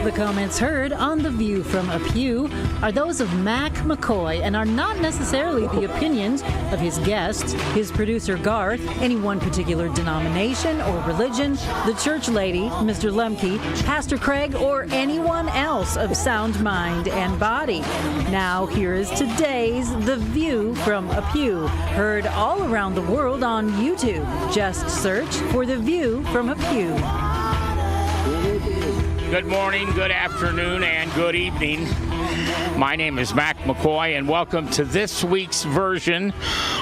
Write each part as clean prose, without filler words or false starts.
The comments heard on The View from a Pew are those of Mac McCoy and are not necessarily the opinions of his guests, his producer Garth, any one particular denomination or religion, the church lady, Mr. Lemke, Pastor Craig, or anyone else of sound mind and body. Now here is today's The View from a Pew, heard all around the world on YouTube. Just search for The View from a Pew. Good morning, good afternoon, and good evening. My name is Mac McCoy, and welcome to this week's version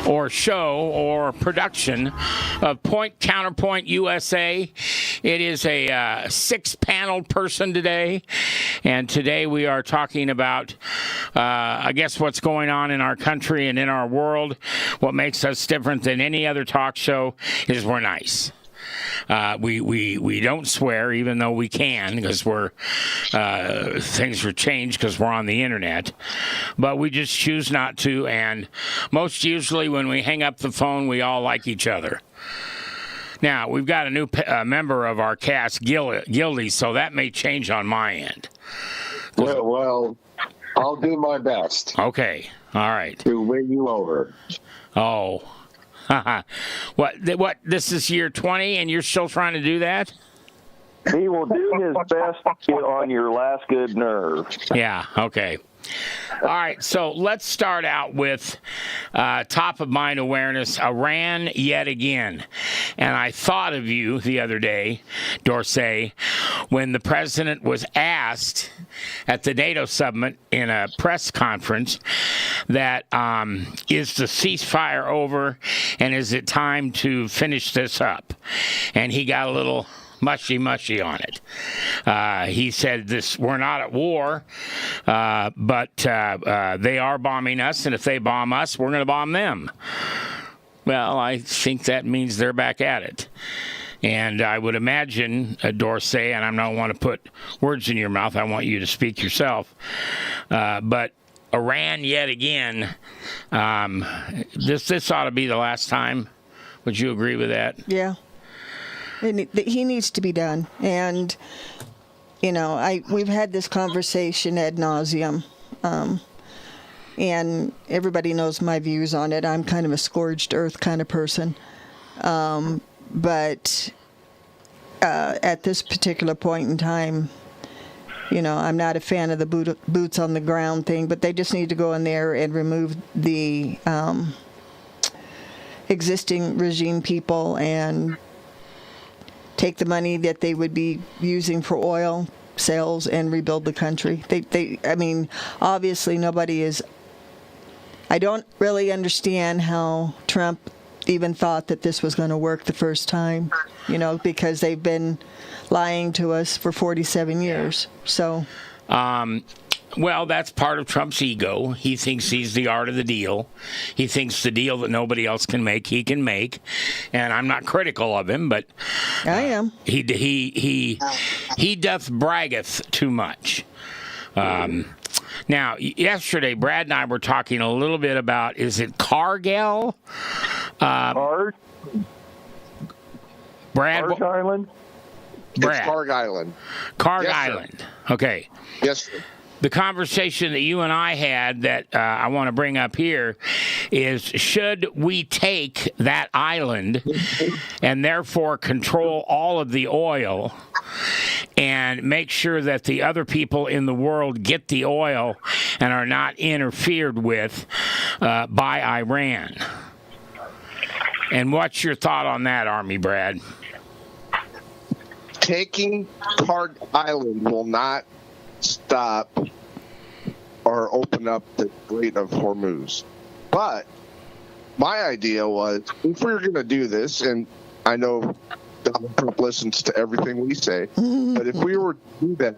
or show or production of Point Counterpoint USA. It is a six-panel person today, and today we are talking about, I guess, what's going on in our country and in our world. What makes us different than any other talk show is we're nice. We don't swear, even though we can, because things are changed because we're on the internet. But we just choose not to, and most usually when we hang up the phone, we all like each other. Now, we've got a new member of our cast, Gildy, so that may change on my end. Well, I'll do my best. Okay, all right. To win you over. Oh. What? This is year 20, and you're still trying to do that? He will do his best to get on your last good nerve. Yeah, okay. All right, so let's start out with top of mind awareness, Iran yet again. And I thought of you the other day, Dorsey, when the president was asked at the NATO summit in a press conference that is the ceasefire over and is it time to finish this up? And he got a little mushy on it. He said, we're not at war, but they are bombing us, and if they bomb us, we're going to bomb them. Well, I think that means they're back at it. And I would imagine, Dorsey, and I don't want to put words in your mouth, I want you to speak yourself, but Iran yet again, this ought to be the last time. Would you agree with that? Yeah. He needs to be done. And, we've had this conversation ad nauseum. And everybody knows my views on it. I'm kind of a scorched earth kind of person. But at this particular point in time, I'm not a fan of the boots on the ground thing, but they just need to go in there and remove the existing regime people and take the money that they would be using for oil sales and rebuild the country. Obviously nobody is... I don't really understand how Trump even thought that this was going to work the first time, because they've been lying to us for 47 years. So... Well, that's part of Trump's ego. He thinks he's the art of the deal. He thinks the deal that nobody else can make, he can make. And I'm not critical of him, but I am. He doth braggeth too much. Now, yesterday, Brad and I were talking a little bit about, is it Cargill? Brad? Island? Brad. It's Karg Island. Karg Yes, Island. Sir. Okay. Yes, sir. The conversation that you and I had that I want to bring up here is, should we take that island and therefore control all of the oil and make sure that the other people in the world get the oil and are not interfered with by Iran? And what's your thought on that, Army Brad? Taking Karg Island will not stop or open up the Strait of Hormuz. But my idea was, if we were going to do this, and I know Donald Trump listens to everything we say, but if we were to do that,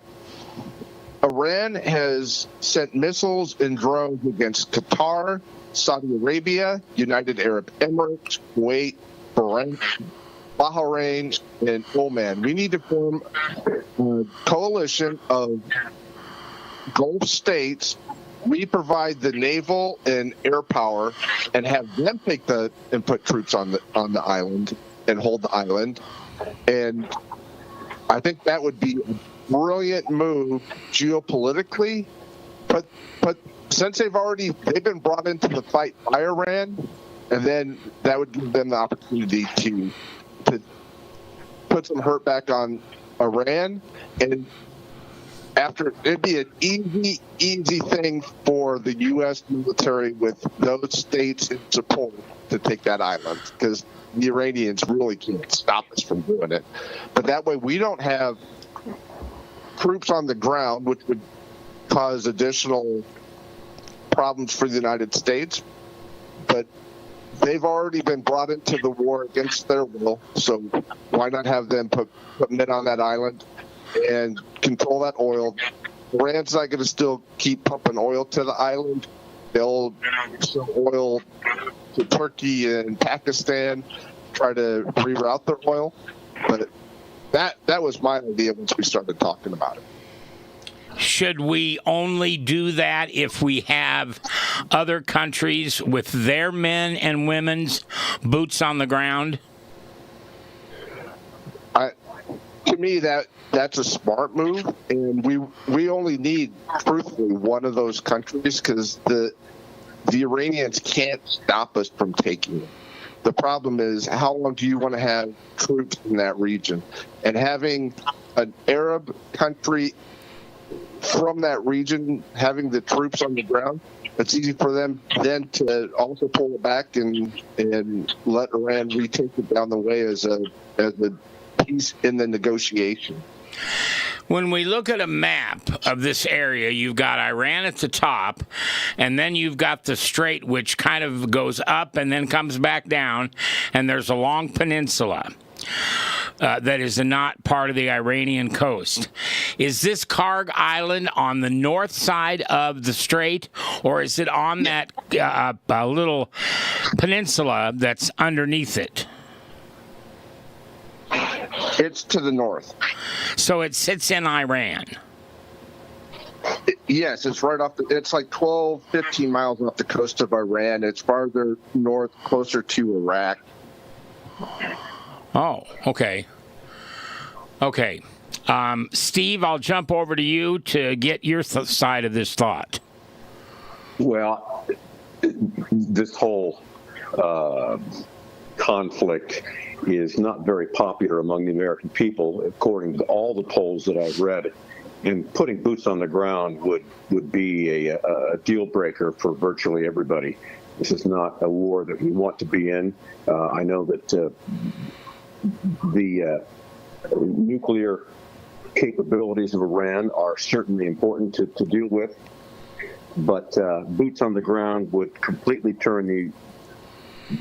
Iran has sent missiles and drones against Qatar, Saudi Arabia, United Arab Emirates, Kuwait, Bahrain, and Oman. We need to form a coalition of Gulf states. We provide the naval and air power and have them take and put troops on the island and hold the island. And I think that would be brilliant move geopolitically, but since they've been brought into the fight by Iran, and then that would give them the opportunity to put some hurt back on Iran, and after it'd be an easy thing for the U.S. military with those states in support to take that island, because the Iranians really can't stop us from doing it. But that way we don't have troops on the ground, which would cause additional problems for the United States. But they've already been brought into the war against their will, so why not have them put men on that island and control that oil? Iran's not going to still keep pumping oil to the island. They'll sell oil to Turkey and Pakistan, try to reroute their oil. But that was my idea once we started talking about it. Should we only do that if we have other countries with their men and women's boots on the ground? To me, that's a smart move, and we only need, truthfully, one of those countries, because the Iranians can't stop us from taking it. The problem is, how long do you want to have troops in that region? And having an Arab country from that region, having the troops on the ground, it's easy for them then to also pull it back and let Iran retake it down the way as a piece in the negotiation. When we look at a map of this area, you've got Iran at the top, and then you've got the strait, which kind of goes up and then comes back down, and there's a long peninsula that is not part of the Iranian coast. Is this Karg Island on the north side of the strait, or is it on that little peninsula that's underneath it? It's to the north. So it sits in Iran. Yes, it's right off. It's like 12, 15 miles off the coast of Iran. It's farther north, closer to Iraq. Oh, okay. Okay. Steve, I'll jump over to you to get your side of this thought. Well, this whole conflict is not very popular among the American people, according to all the polls that I've read. And putting boots on the ground would be a deal breaker for virtually everybody. This is not a war that we want to be in. I know that the nuclear capabilities of Iran are certainly important to deal with, but boots on the ground would completely turn the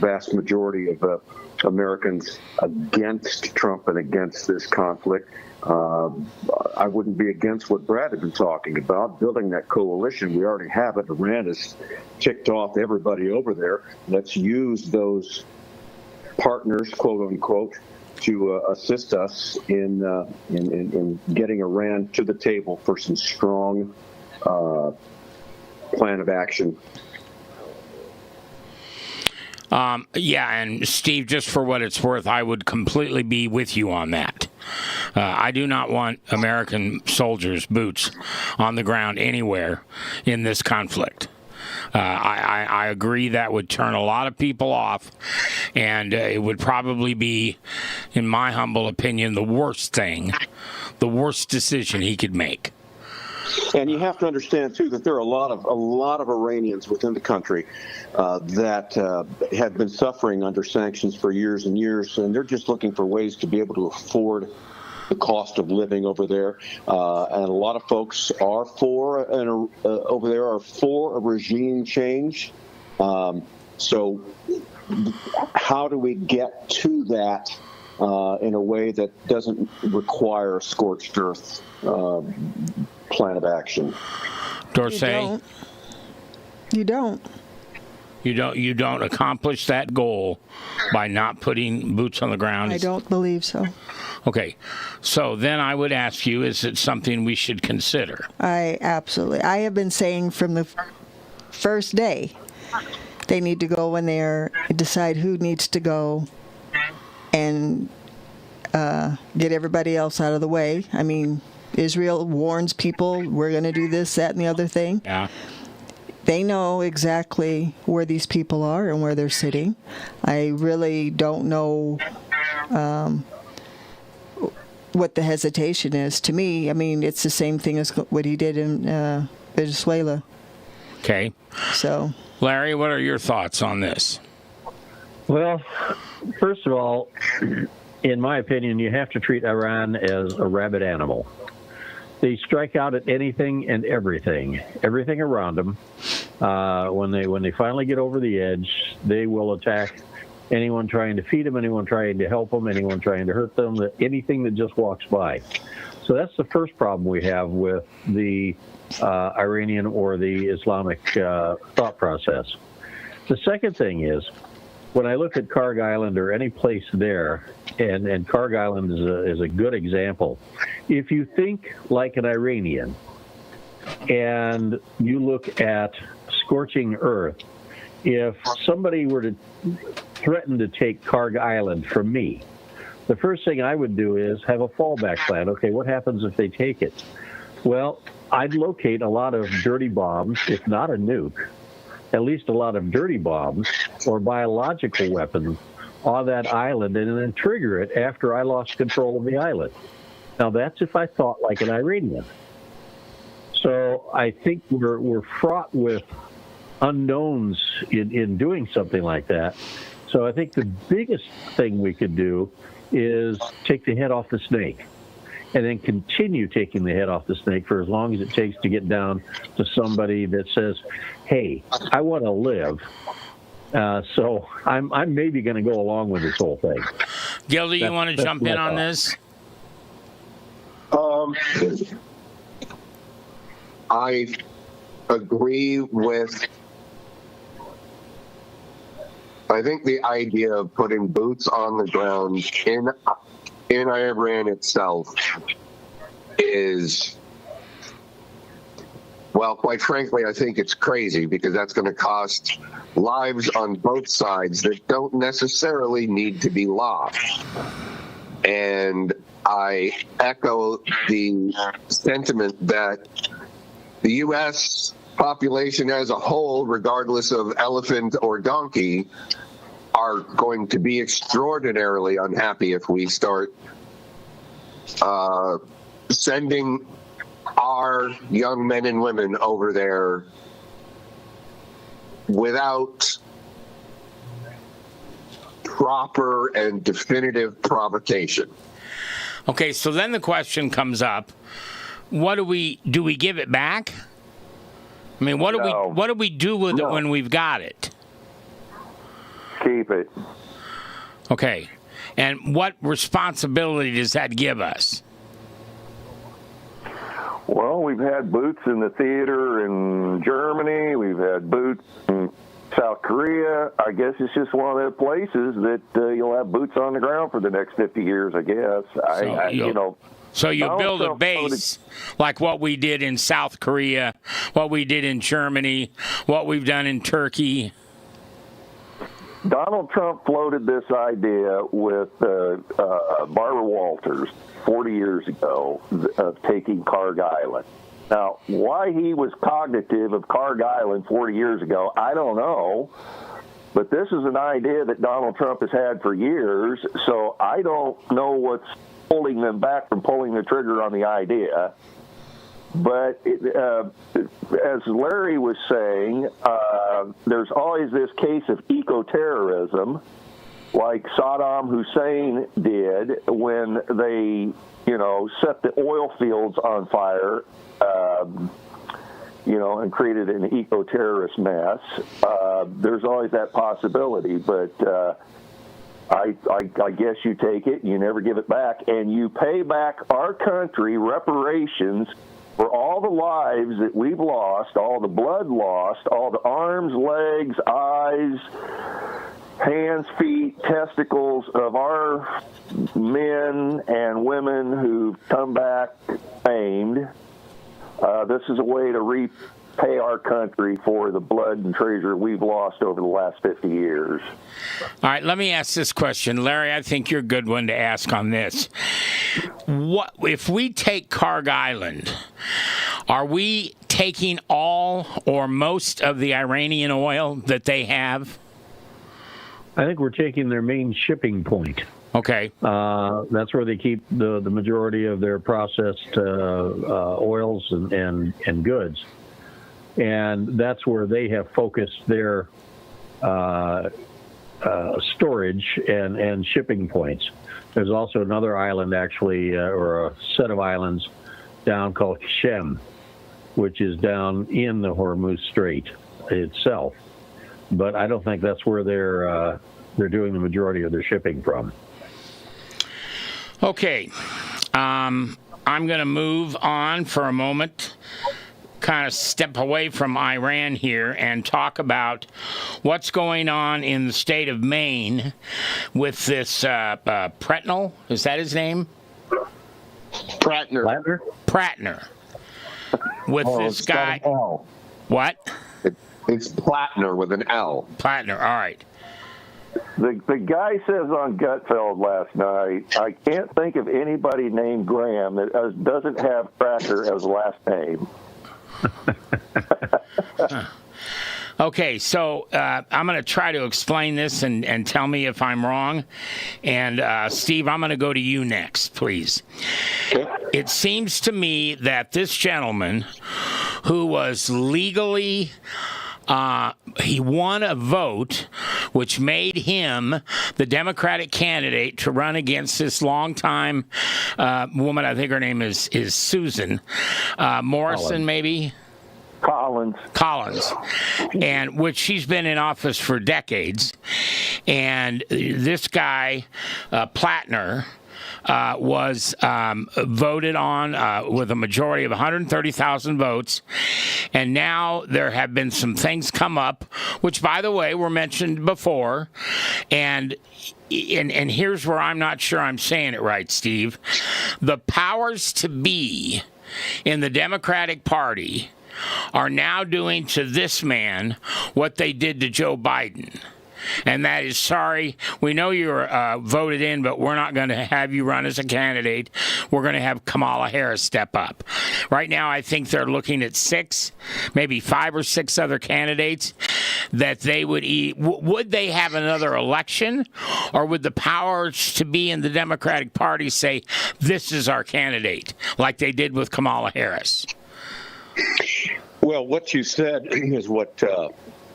vast majority of Americans against Trump and against this conflict. I wouldn't be against what Brad had been talking about, building that coalition. We already have it. Iran has ticked off everybody over there. Let's use those partners, quote unquote, to assist us in getting Iran to the table for some strong plan of action. Yeah, and Steve, just for what it's worth, I would completely be with you on that. I do not want American soldiers' boots on the ground anywhere in this conflict. I agree that would turn a lot of people off, and it would probably be, in my humble opinion, the worst decision he could make. And you have to understand too that there are a lot of Iranians within the country that have been suffering under sanctions for years and years, and they're just looking for ways to be able to afford the cost of living over there. And a lot of folks are for a regime change. So how do we get to that in a way that doesn't require a scorched earth plan of action? Dorsey, You don't accomplish that goal by not putting boots on the ground. I don't believe so. Okay, so then I would ask you, is it something we should consider? I have been saying from the first day they need to go in there, decide who needs to go, and get everybody else out of the way. I mean, Israel warns people, we're going to do this, that, and the other thing. Yeah. They know exactly where these people are and where they're sitting. I really don't know what the hesitation is. To me, I mean, it's the same thing as what he did in Venezuela. Okay. So, Larry, what are your thoughts on this? Well, first of all, in my opinion, you have to treat Iran as a rabid animal. They strike out at anything and everything around them. When they finally get over the edge, they will attack anyone trying to feed them, anyone trying to help them, anyone trying to hurt them, anything that just walks by. So that's the first problem we have with the Iranian or the Islamic thought process. The second thing is, when I look at Karg Island or any place there, and Karg Island is a good example, if you think like an Iranian and you look at scorching earth, if somebody were to threaten to take Karg Island from me, the first thing I would do is have a fallback plan. Okay, what happens if they take it? Well, I'd locate a lot of dirty bombs, if not a nuke, at least a lot of dirty bombs or biological weapons on that island, and then trigger it after I lost control of the island. Now, that's if I thought like an Iranian. So I think we're fraught with unknowns in doing something like that. So I think the biggest thing we could do is take the head off the snake, and then continue taking the head off the snake for as long as it takes to get down to somebody that says, hey, I want to live. So I'm maybe going to go along with this whole thing. Gildy, you want to jump in on this? I agree with, I think the idea of putting boots on the ground in Iran itself is, well, quite frankly, I think it's crazy, because that's going to cost lives on both sides that don't necessarily need to be lost. And I echo the sentiment that the U.S. population as a whole, regardless of elephant or donkey, are going to be extraordinarily unhappy if we start sending our young men and women over there without proper and definitive provocation. Okay, so then the question comes up: what do we give it back? I mean, what do we do with it when we've got it? Keep it. Okay, and what responsibility does that give us? Well, we've had boots in the theater in Germany. We've had boots in South Korea. I guess it's just one of those places that you'll have boots on the ground for the next 50 years, I guess. So you build a base like what we did in South Korea, what we did in Germany, what we've done in Turkey. Donald Trump floated this idea with Barbara Walters 40 years ago of taking Karg Island. Now, why he was cognitive of Karg Island 40 years ago, I don't know. But this is an idea that Donald Trump has had for years, so I don't know what's holding them back from pulling the trigger on the idea. But as Larry was saying, there's always this case of eco-terrorism, like Saddam Hussein did when they, set the oil fields on fire, and created an eco-terrorist mess. There's always that possibility, but I guess you take it, you never give it back, and you pay back our country reparations for all the lives that we've lost, all the blood lost, all the arms, legs, eyes, hands, feet, testicles of our men and women who've come back maimed. This is a way to pay our country for the blood and treasure we've lost over the last 50 years. All right, let me ask this question. Larry, I think you're a good one to ask on this. What if we take Karg Island, are we taking all or most of the Iranian oil that they have? I think we're taking their main shipping point. Okay. That's where they keep the majority of their processed oils and goods. And that's where they have focused their storage and shipping points. There's also another island, actually, or a set of islands down called Shem, which is down in the Hormuz Strait itself. But I don't think that's where they're doing the majority of their shipping from. Okay. I'm going to move on for a moment, kind of step away from Iran here and talk about what's going on in the state of Maine with this Pratner. Is that his name? Pratner. Pratner. With this guy. What? It's Pratner with an L. Pratner. All right. The guy says on Gutfeld last night, I can't think of anybody named Graham that doesn't have Pratner as last name. Okay, so I'm going to try to explain this and tell me if I'm wrong. And Steve, I'm going to go to you next, please. Okay. It seems to me that this gentleman who was legally... he won a vote which made him the Democratic candidate to run against this longtime woman. I think her name is Susan Morrison, maybe? Collins, and which she's been in office for decades. And this guy, Pratner, was voted on with a majority of 130,000 votes. And now there have been some things come up, which, by the way, were mentioned before. And here's where I'm not sure I'm saying it right, Steve. The powers to be in the Democratic Party are now doing to this man what they did to Joe Biden. And that is, sorry, we know you're voted in, but we're not going to have you run as a candidate. We're going to have Kamala Harris step up. Right now, I think they're looking at 6, maybe 5 or 6 other candidates that they would would they have another election, or would the powers to be in the Democratic Party say, this is our candidate, like they did with Kamala Harris? Well, what you said is what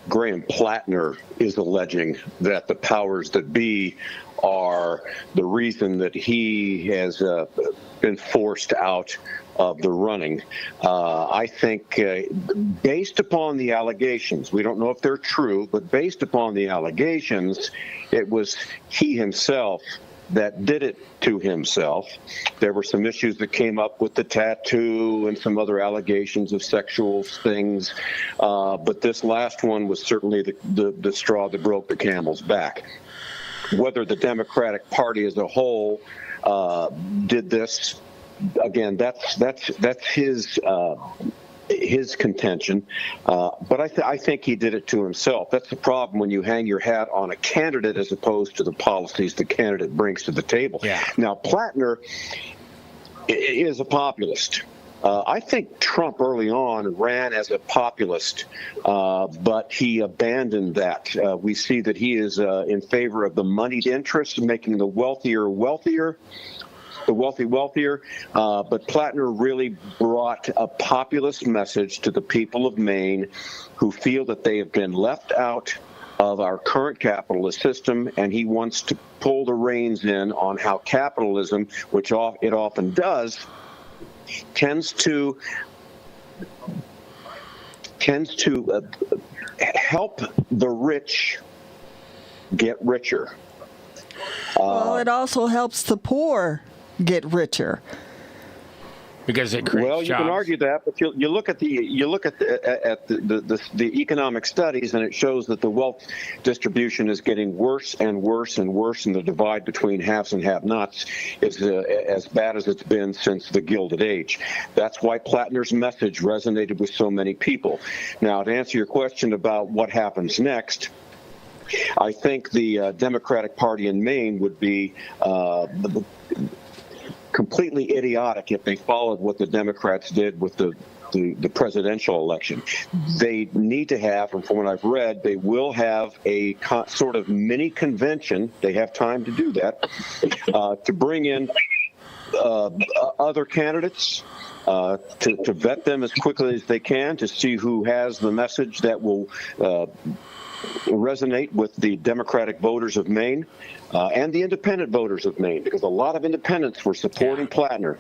Graham Pratner is alleging, that the powers that be are the reason that he has been forced out of the running. I think based upon the allegations, we don't know if they're true, but based upon the allegations, it was he himself that did it to himself. There were some issues that came up with the tattoo and some other allegations of sexual things, but this last one was certainly the straw that broke the camel's back. Whether the Democratic Party as a whole did this, again, that's his contention, but I think he did it to himself. That's the problem when you hang your hat on a candidate as opposed to the policies the candidate brings to the table. Yeah. Now, Pratner is a populist. I think Trump early on ran as a populist, but he abandoned that. We see that he is in favor of the moneyed interests, making the wealthier wealthier, the wealthy wealthier, but Pratner really brought a populist message to the people of Maine who feel that they have been left out of our current capitalist system, and he wants to pull the reins in on how capitalism, which it often does, tends to help the rich get richer. Well, it also helps the poor get richer. Because it creates Well, you jobs. can argue that, but you look at the economic studies, and it shows that the wealth distribution is getting worse and worse and worse, and the divide between haves and have-nots is as bad as it's been since the Gilded Age. That's why Pratner's message resonated with so many people. Now, to answer your question about what happens next, I think the Democratic Party in Maine would be completely idiotic if they followed what the Democrats did with the presidential election. They need to have, and from what I've read, they will have a sort of mini convention. They have time to do that, to bring in other candidates, to vet them as quickly as they can, to see who has the message that will resonate with the Democratic voters of Maine and the independent voters of Maine, because a lot of independents were supporting Pratner.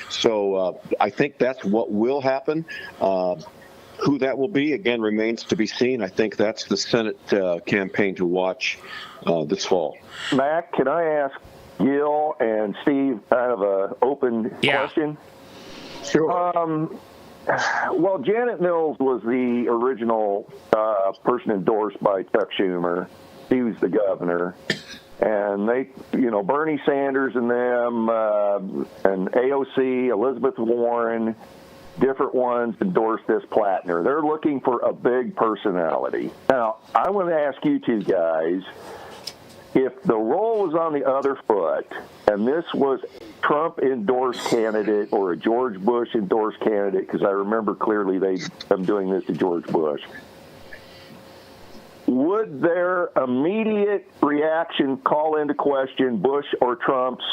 So I think that's what will happen. Who that will be, again, remains to be seen. I think that's the Senate campaign to watch this fall. Mac, can I ask Gil and Steve kind of an open question? Sure. Well, Janet Mills was the original person endorsed by Chuck Schumer. He was the governor. And they, Bernie Sanders and them, and AOC, Elizabeth Warren, different ones endorsed this Pratner. They're looking for a big personality. Now, I want to ask you two guys, if the role was on the other foot, and this was Trump-endorsed candidate or a George Bush-endorsed candidate, because I remember clearly them doing this to George Bush, would their immediate reaction call into question Bush or Trump's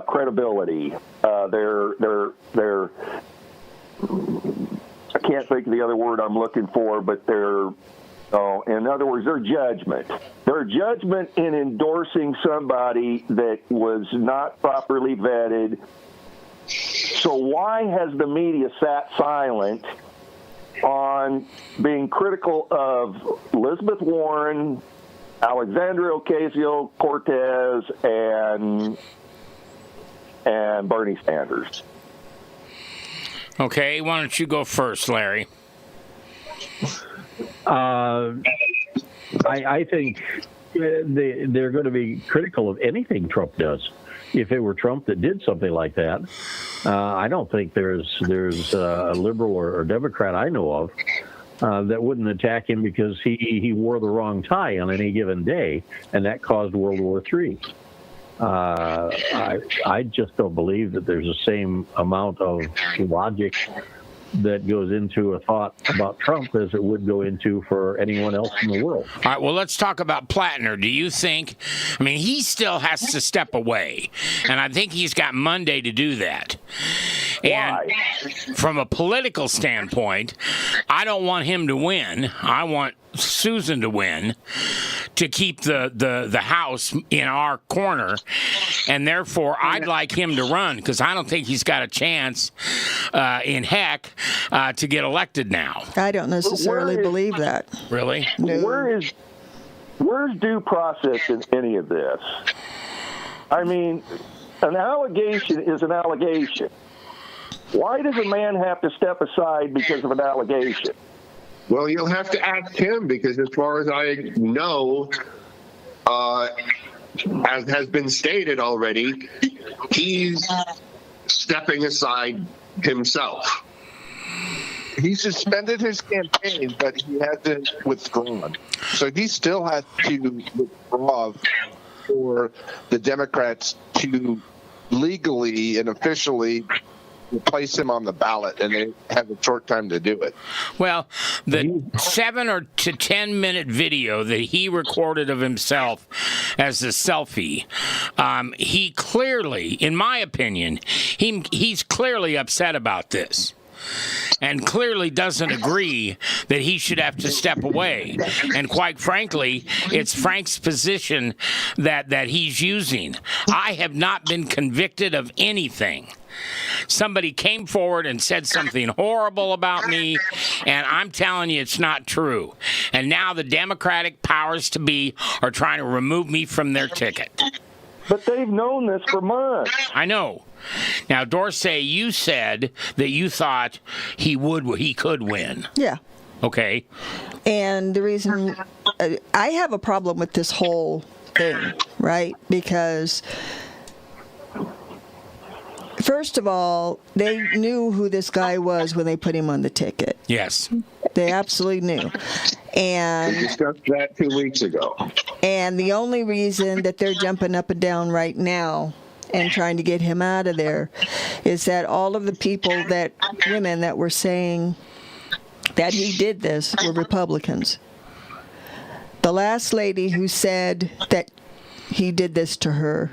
credibility? Their I can't think of the other word I'm looking for, but in other words, their judgment. Their judgment in endorsing somebody that was not properly vetted. So why has the media sat silent on being critical of Elizabeth Warren, Alexandria Ocasio-Cortez, and Bernie Sanders? Okay, why don't you go first, Larry? I think they're going to be critical of anything Trump does. If it were Trump that did something like that, I don't think there's a liberal or Democrat I know of that wouldn't attack him because he wore the wrong tie on any given day, and that caused World War III. I just don't believe that there's the same amount of logic that goes into a thought about Trump as it would go into for anyone else in the world. All right, well, let's talk about Pratner. Do you think, he still has to step away, and I think he's got Monday to do that. And from a political standpoint, I don't want him to win. I want Susan to win, to keep the House in our corner, and therefore I'd like him to run, because I don't think he's got a chance in heck to get elected now. I don't necessarily believe that. Really? No. Where's due process in any of this? An allegation is an allegation. Why does a man have to step aside because of an allegation? Well, you'll have to ask him, because as far as I know, as has been stated already, he's stepping aside himself. He suspended his campaign, but he hasn't withdrawn. So he still has to withdraw for the Democrats to legally and officially place him on the ballot, and they have a short time to do it. Well, the 7 to 10 minute video that he recorded of himself as a selfie, he clearly, in my opinion, he's clearly upset about this, and clearly doesn't agree that he should have to step away. And quite frankly, it's Frank's position that he's using. I have not been convicted of anything. Somebody came forward and said something horrible about me, and I'm telling you it's not true. And now the Democratic powers to be are trying to remove me from their ticket. But they've known this for months. I know. Now, Dorsey, you said that you thought he could win. Yeah. Okay. And the reason I have a problem with this whole thing, right? Because first of all, they knew who this guy was when they put him on the ticket. Yes. They absolutely knew. We And discussed that 2 weeks ago. and the only reason that they're jumping up and down right now and trying to get him out of there is that all of the women that were saying that he did this were Republicans. The last lady who said that he did this to her,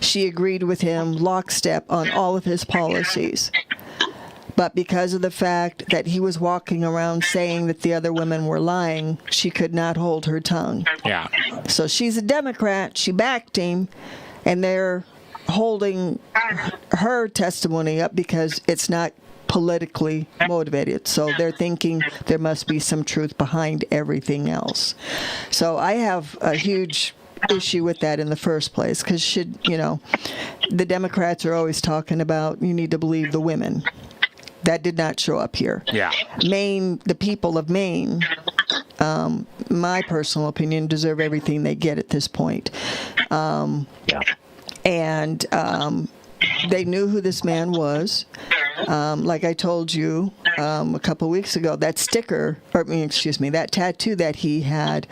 she agreed with him lockstep on all of his policies. But because of the fact that he was walking around saying that the other women were lying, she could not hold her tongue. Yeah. So she's a Democrat. She backed him, and they're holding her testimony up because it's not politically motivated. So they're thinking there must be some truth behind everything else. So I have a huge issue with that in the first place, because the Democrats are always talking about you need to believe the women. That did not show up here. Yeah. Maine, the people of Maine, my personal opinion, deserve everything they get at this point. And they knew who this man was. Like I told you a couple weeks ago, that that tattoo that he had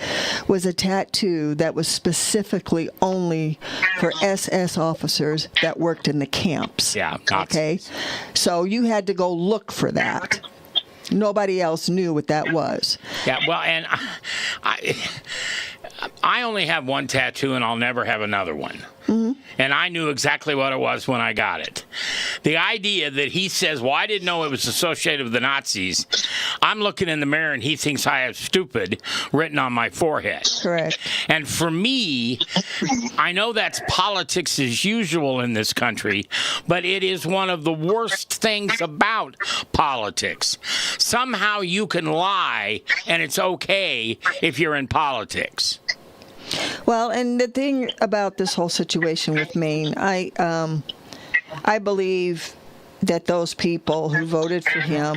was a tattoo that was specifically only for SS officers that worked in the camps. Yeah. Okay? So you had to go look for that. Nobody else knew what that was. Yeah. Well, and I only have one tattoo, and I'll never have another one. Mm-hmm. And I knew exactly what it was when I got it. The idea that he says, well, I didn't know it was associated with the Nazis. I'm looking in the mirror, and he thinks I have stupid written on my forehead. Correct. And for me, I know that's politics as usual in this country, but it is one of the worst things about politics. Somehow you can lie, and it's okay if you're in politics. Well, and the thing about this whole situation with Maine, I believe that those people who voted for him,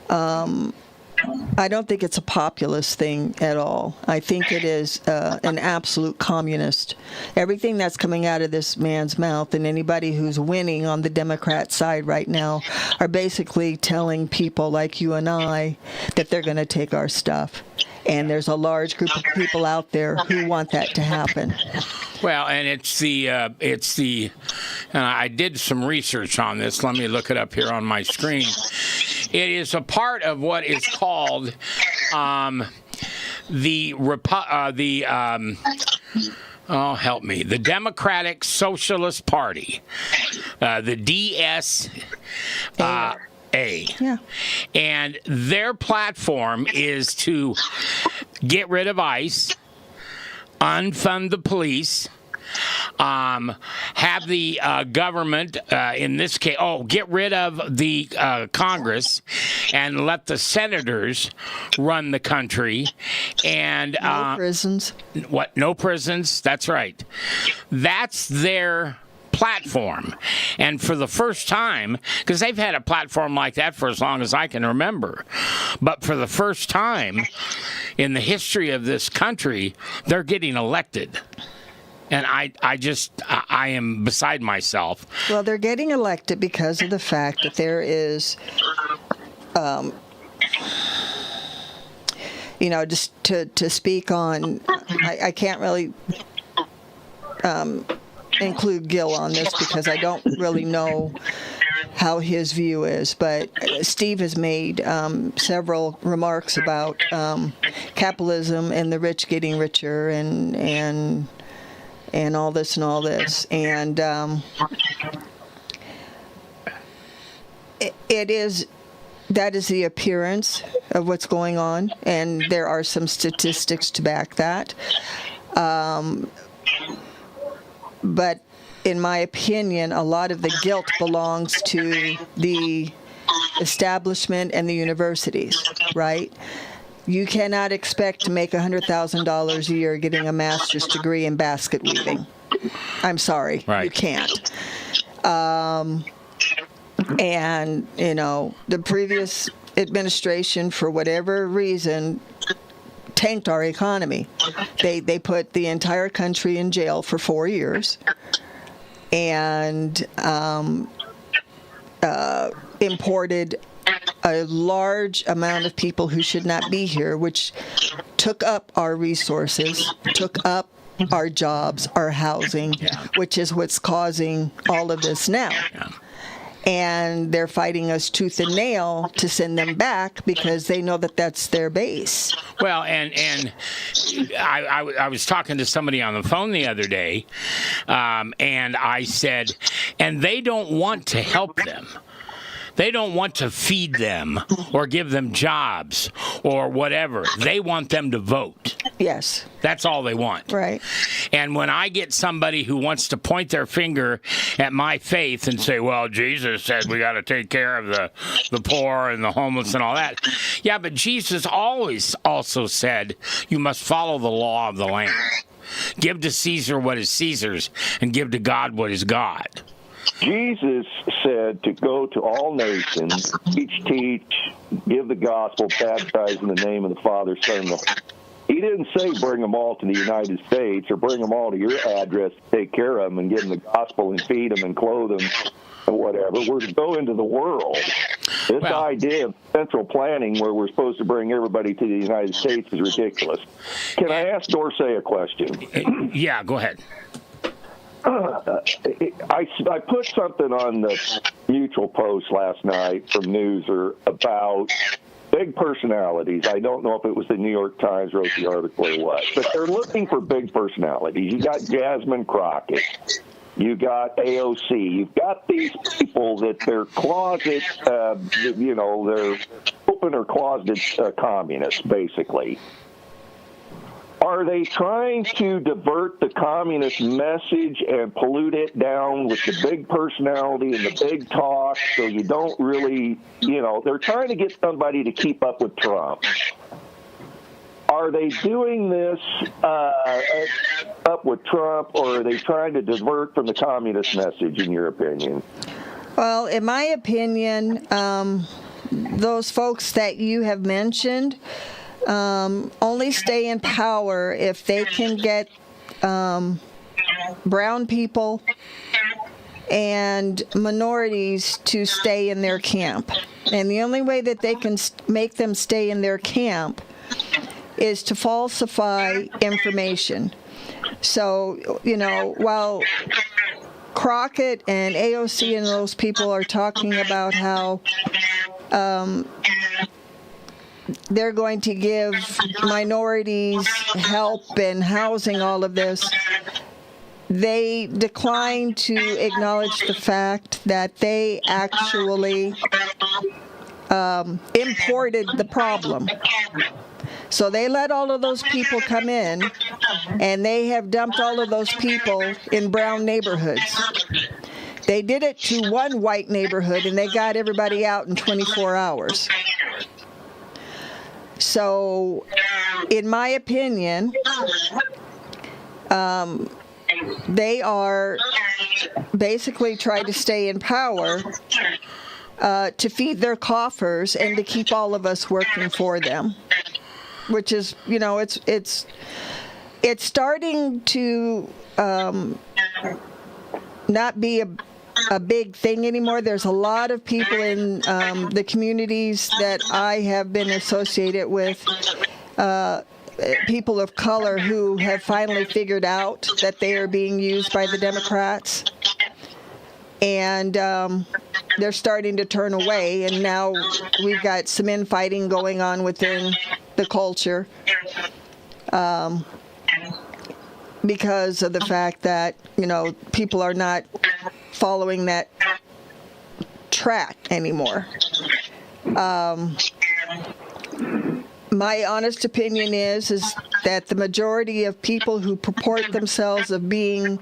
I don't think it's a populist thing at all. I think it is an absolute communist. Everything that's coming out of this man's mouth, and anybody who's winning on the Democrat side right now, are basically telling people like you and I that they're going to take our stuff. And there's a large group of people out there who want that to happen. Well, and and I did some research on this. Let me look it up here on my screen. It is a part of what is called the Democratic Socialist Party, the DSA. Yeah. And their platform is to get rid of ICE, unfund the police, have the government, in this case, get rid of the Congress and let the senators run the country. And no prisons. What? No prisons? That's right. That's their platform. And for the first time, because they've had a platform like that for as long as I can remember, but for the first time in the history of this country, they're getting elected. And I am beside myself. Well, they're getting elected because of the fact that there is, just to speak on, I can't really include Gil on this because I don't really know how his view is, but Steve has made several remarks about capitalism and the rich getting richer and all this and all this, and that is the appearance of what's going on, and there are some statistics to back that. But in my opinion, a lot of the guilt belongs to the establishment and the universities, right? You cannot expect to make $100,000 a year getting a master's degree in basket weaving. I'm sorry, Right. you can't. And, the previous administration, for whatever reason, tanked our economy. They put the entire country in jail for 4 years and imported a large amount of people who should not be here, which took up our resources, took up our jobs, our housing, which is what's causing all of this now. Yeah. And they're fighting us tooth and nail to send them back because they know that that's their base. Well, and I was talking to somebody on the phone the other day, and I said, and they don't want to help them. They don't want to feed them or give them jobs or whatever. They want them to vote. Yes. That's all they want. Right. And when I get somebody who wants to point their finger at my faith and say, well, Jesus said we got to take care of the poor and the homeless and all that. Yeah, but Jesus always also said you must follow the law of the land. Give to Caesar what is Caesar's and give to God what is God. Jesus said to go to all nations, teach, give the gospel, baptize in the name of the Father, Son, and the Holy Spirit. He didn't say bring them all to the United States or bring them all to your address to take care of them and give them the gospel and feed them and clothe them and whatever. We're to go into the world. This idea of central planning where we're supposed to bring everybody to the United States is ridiculous. Can I ask Dorsey a question? Yeah, go ahead. I put something on the mutual post last night from Newser about big personalities. I don't know if it was the New York Times wrote the article or what, but they're looking for big personalities. You got Jasmine Crockett. You got AOC. You've got these people that they're closet, they're open or closeted communists, basically. Are they trying to divert the communist message and pollute it down with the big personality and the big talk so you don't really, they're trying to get somebody to keep up with Trump. Are they doing this up with Trump, or are they trying to divert from the communist message, in your opinion? Well, in my opinion, those folks that you have mentioned only stay in power if they can get brown people and minorities to stay in their camp. And the only way that they can make them stay in their camp is to falsify information. So, while Crockett and AOC and those people are talking about how they're going to give minorities help and housing, all of this, they decline to acknowledge the fact that they actually imported the problem. So they let all of those people come in, and they have dumped all of those people in brown neighborhoods. They did it to one white neighborhood, and they got everybody out in 24 hours. So, in my opinion, they are basically trying to stay in power to feed their coffers and to keep all of us working for them, which is, it's starting to not be a big thing anymore. There's a lot of people in the communities that I have been associated with, people of color who have finally figured out that they are being used by the Democrats. And they're starting to turn away, and now we've got some infighting going on within the culture because of the fact that, people are not following that track anymore. My honest opinion is that the majority of people who purport themselves of being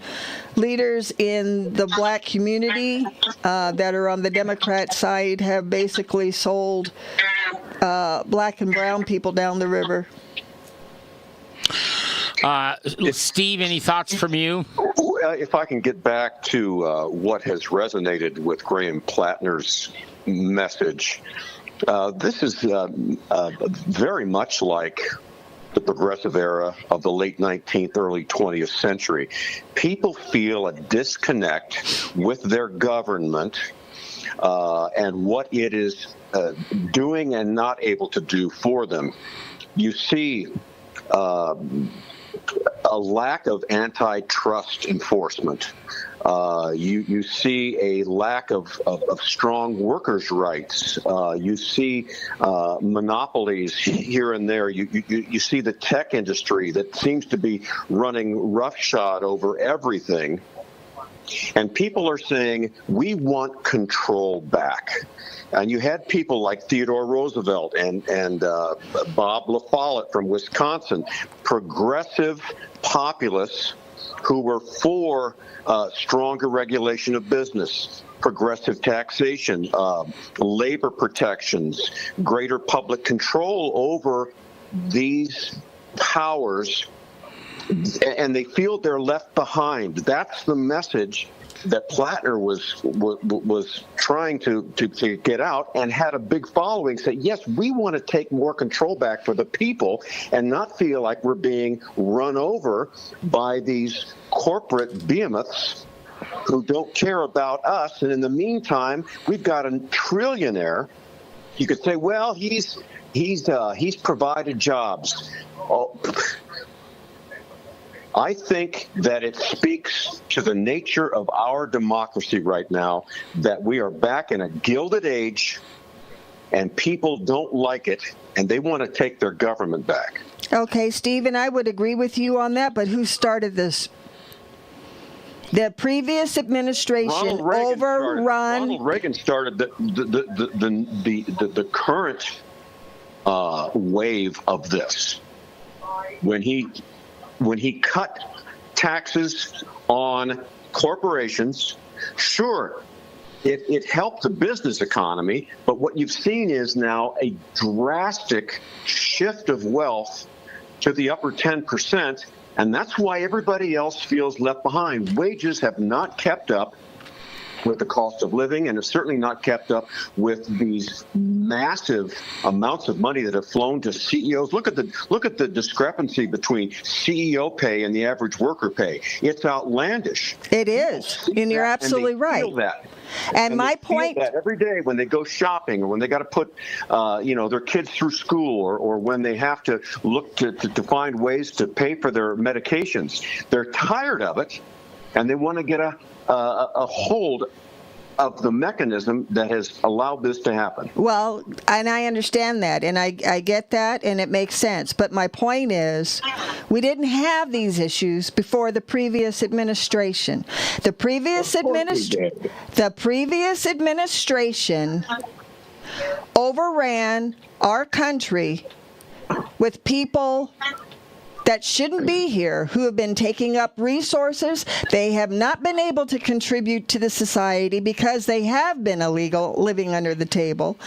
leaders in the black community that are on the Democrat side have basically sold black and brown people down the river. Steve, any thoughts from you? if I can get back to what has resonated with Graham Pratner's message, this is very much like the progressive era of the late 19th, early 20th century. People feel a disconnect with their government and what it is doing and not able to do for them. You see a lack of antitrust enforcement. You see a lack of strong workers' rights. You see monopolies here and there. You see the tech industry that seems to be running roughshod over everything. And people are saying, we want control back. And you had people like Theodore Roosevelt and Bob La Follette from Wisconsin, progressive populists who were for stronger regulation of business, progressive taxation, labor protections, greater public control over these powers, and they feel they're left behind. That's the message that Pratner was trying to get out, and had a big following. Say, yes, we want to take more control back for the people and not feel like we're being run over by these corporate behemoths who don't care about us. And in the meantime, we've got a trillionaire. You could say, well, he's provided jobs. Oh, I think that it speaks to the nature of our democracy right now that we are back in a gilded age and people don't like it and they want to take their government back. Okay, Stephen, I would agree with you on that, but who started this? The previous administration overrun. Ronald Reagan started the current wave of this when he cut taxes on corporations. Sure, it helped the business economy, but what you've seen is now a drastic shift of wealth to the upper 10%, and that's why everybody else feels left behind. Wages have not kept up with the cost of living, and have certainly not kept up with these massive amounts of money that have flown to CEOs. Look at the discrepancy between CEO pay and the average worker pay. It's outlandish. It is, and you're absolutely right. Feel that. And my point, that every day when they go shopping, or when they got to put their kids through school, or when they have to look to find ways to pay for their medications, they're tired of it, and they want to get a hold of the mechanism that has allowed this to happen. Well, and I understand that, and I get that, and it makes sense. But my point is, we didn't have these issues before the previous administration. The previous administration overran our country with people that shouldn't be here, who have been taking up resources. They have not been able to contribute to the society because they have been illegal, living under the table.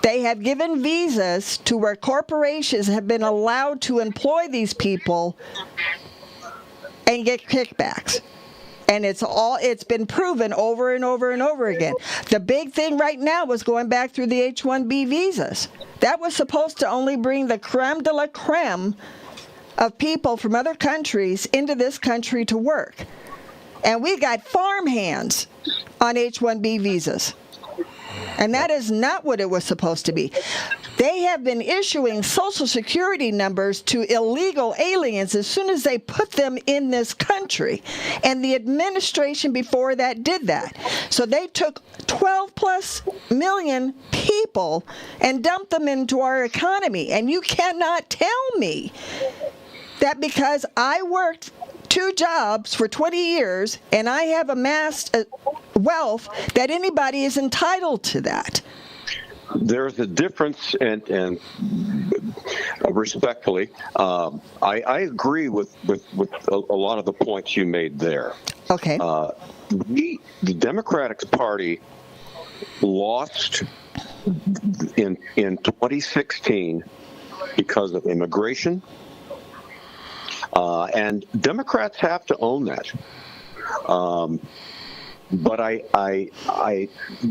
They have given visas to where corporations have been allowed to employ these people and get kickbacks. And it's been proven over and over and over again. The big thing right now was going back through the H-1B visas. That was supposed to only bring the creme de la creme of people from other countries into this country to work. And we got farmhands on H-1B visas. And that is not what it was supposed to be. They have been issuing Social Security numbers to illegal aliens as soon as they put them in this country. And the administration before that did that. So they took 12 plus million people and dumped them into our economy. And you cannot tell me that because I worked 2 jobs for 20 years and I have amassed wealth, that anybody is entitled to that. There's a difference, and respectfully, I agree with a lot of the points you made there. Okay. The Democratic Party lost in 2016 because of immigration. And Democrats have to own that. But I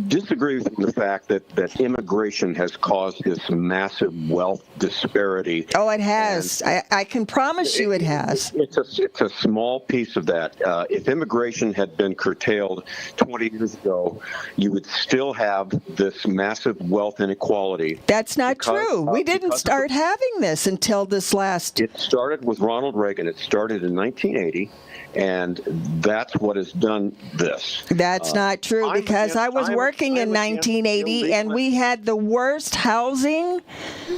disagree with the fact that immigration has caused this massive wealth disparity. Oh, it has. I can promise you it has. It's a small piece of that. If immigration had been curtailed 20 years ago, you would still have this massive wealth inequality. That's not true. We didn't start having this until this last. It started with Ronald Reagan. It started in 1980. And that's what has done this. That's not true, because I was working in 1980 and we had the worst housing.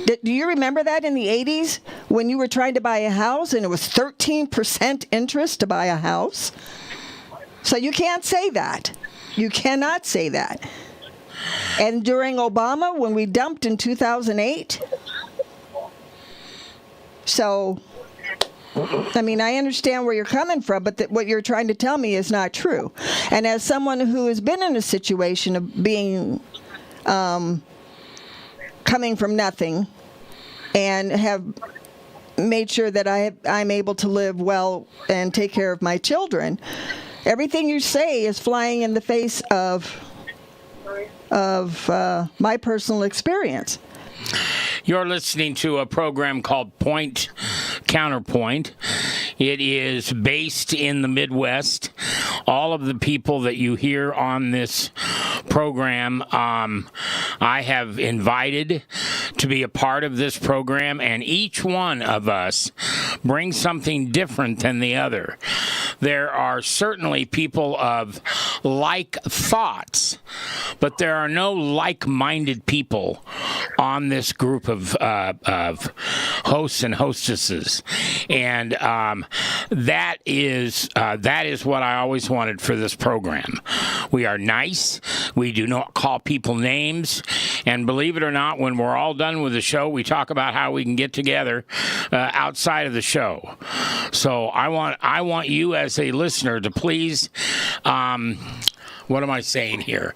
Do you remember that in the 80s when you were trying to buy a house and it was 13% interest to buy a house? So you can't say that. You cannot say that. And during Obama, when we dumped in 2008, so... I mean, I understand where you're coming from, but what you're trying to tell me is not true. And as someone who has been in a situation of being coming from nothing and have made sure that I'm able to live well and take care of my children, everything you say is flying in the face of my personal experience. You're listening to a program called Counterpoint. It is based in the Midwest. All of the people that you hear on this program, I have invited to be a part of this program, and each one of us brings something different than the other. There are certainly people of like thoughts, but there are no like-minded people on this group of hosts and hostesses, and that is what I always wanted for this program. We are nice. We do not call people names, and believe it or not, when we're all done with the show, we talk about how we can get together outside of the show. So I want you as a listener to please, what am I saying here?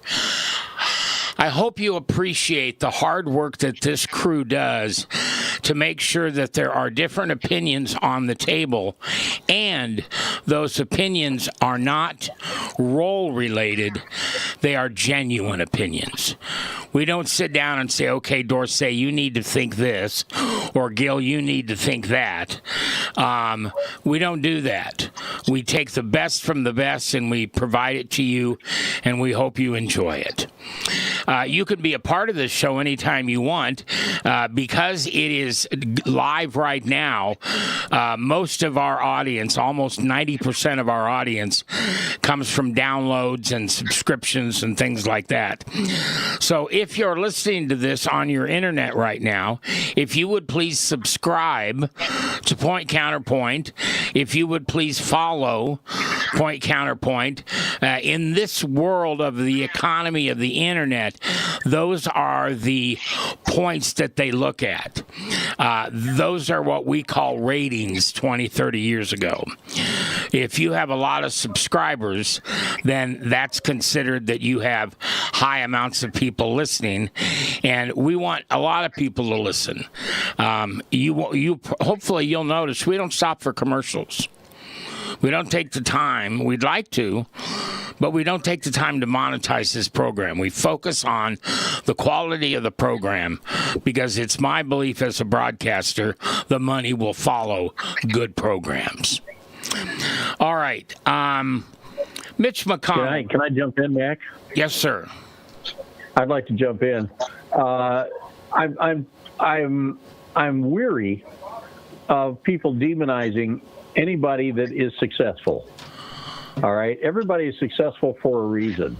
I hope you appreciate the hard work that this crew does to make sure that there are different opinions on the table, and those opinions are not role-related. They are genuine opinions. We don't sit down and say, okay, Dorsey, you need to think this, or Gil, you need to think that. We don't do that. We take the best from the best and we provide it to you, and we hope you enjoy it. You can be a part of this show anytime you want. Because it is live right now, most of our audience, almost 90% of our audience, comes from downloads and subscriptions and things like that. So if you're listening to this on your internet right now, if you would please subscribe to Point Counterpoint, if you would please follow Point Counterpoint, in this world of the economy of the internet, those are the points that they look at. Those are what we call ratings 20, 30 years ago. If you have a lot of subscribers, then that's considered that you have high amounts of people listening, and we want a lot of people to listen. Hopefully you'll notice we don't stop for commercials. We don't take the time. We'd like to, but we don't take the time to monetize this program. We focus on the quality of the program because it's my belief as a broadcaster, the money will follow good programs. All right. Mitch McConnell. Can I jump in, Mac? Yes, sir. I'd like to jump in. I'm weary of people demonizing anybody that is successful. All right, everybody is successful for a reason.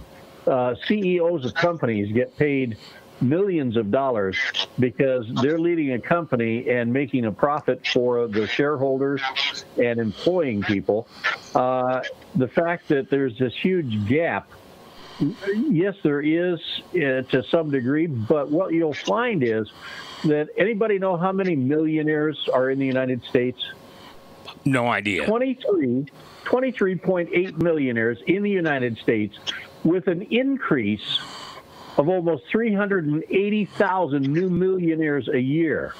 CEOs of companies get paid millions of dollars because they're leading a company and making a profit for the shareholders and employing people. The fact that there's this huge gap, yes, there is to some degree, but what you'll find is that anybody know how many millionaires are in the United States? No idea. 23.8 millionaires in the United States, with an increase of almost 380,000 new millionaires a year.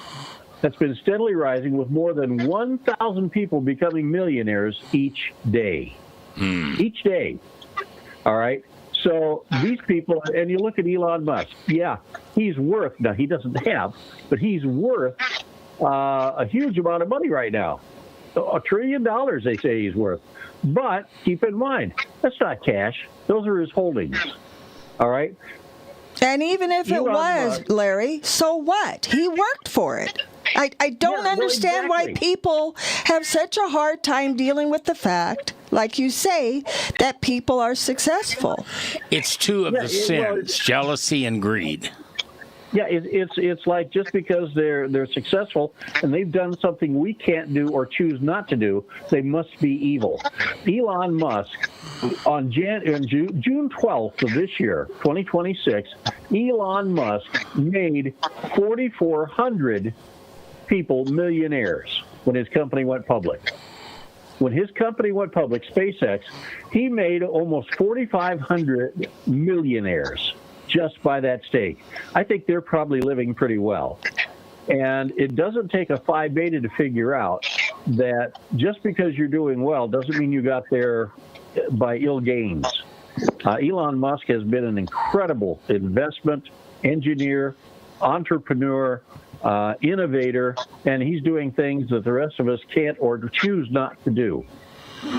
That's been steadily rising, with more than 1,000 people becoming millionaires each day. each day. All right. So these people, and you look at Elon Musk. Yeah, he's worth. Now he doesn't have, but he's worth a huge amount of money right now. $1 trillion, they say he's worth. But keep in mind, that's not cash. Those are his holdings. All right. And even if it was, Larry, so what? He worked for it. I don't understand why people have such a hard time dealing with the fact, like you say, that people are successful. It's two of the sins, jealousy and greed. Yeah, it's like just because they're successful and they've done something we can't do or choose not to do, they must be evil. Elon Musk, on June 12th of this year, 2026, Elon Musk made 4,400 people millionaires when his company went public. When his company went public, SpaceX, he made almost 4,500 millionaires just by that stake. I think they're probably living pretty well. And it doesn't take a phi beta to figure out that just because you're doing well doesn't mean you got there by ill gains. Elon Musk has been an incredible investment, engineer, entrepreneur, innovator, and he's doing things that the rest of us can't or choose not to do.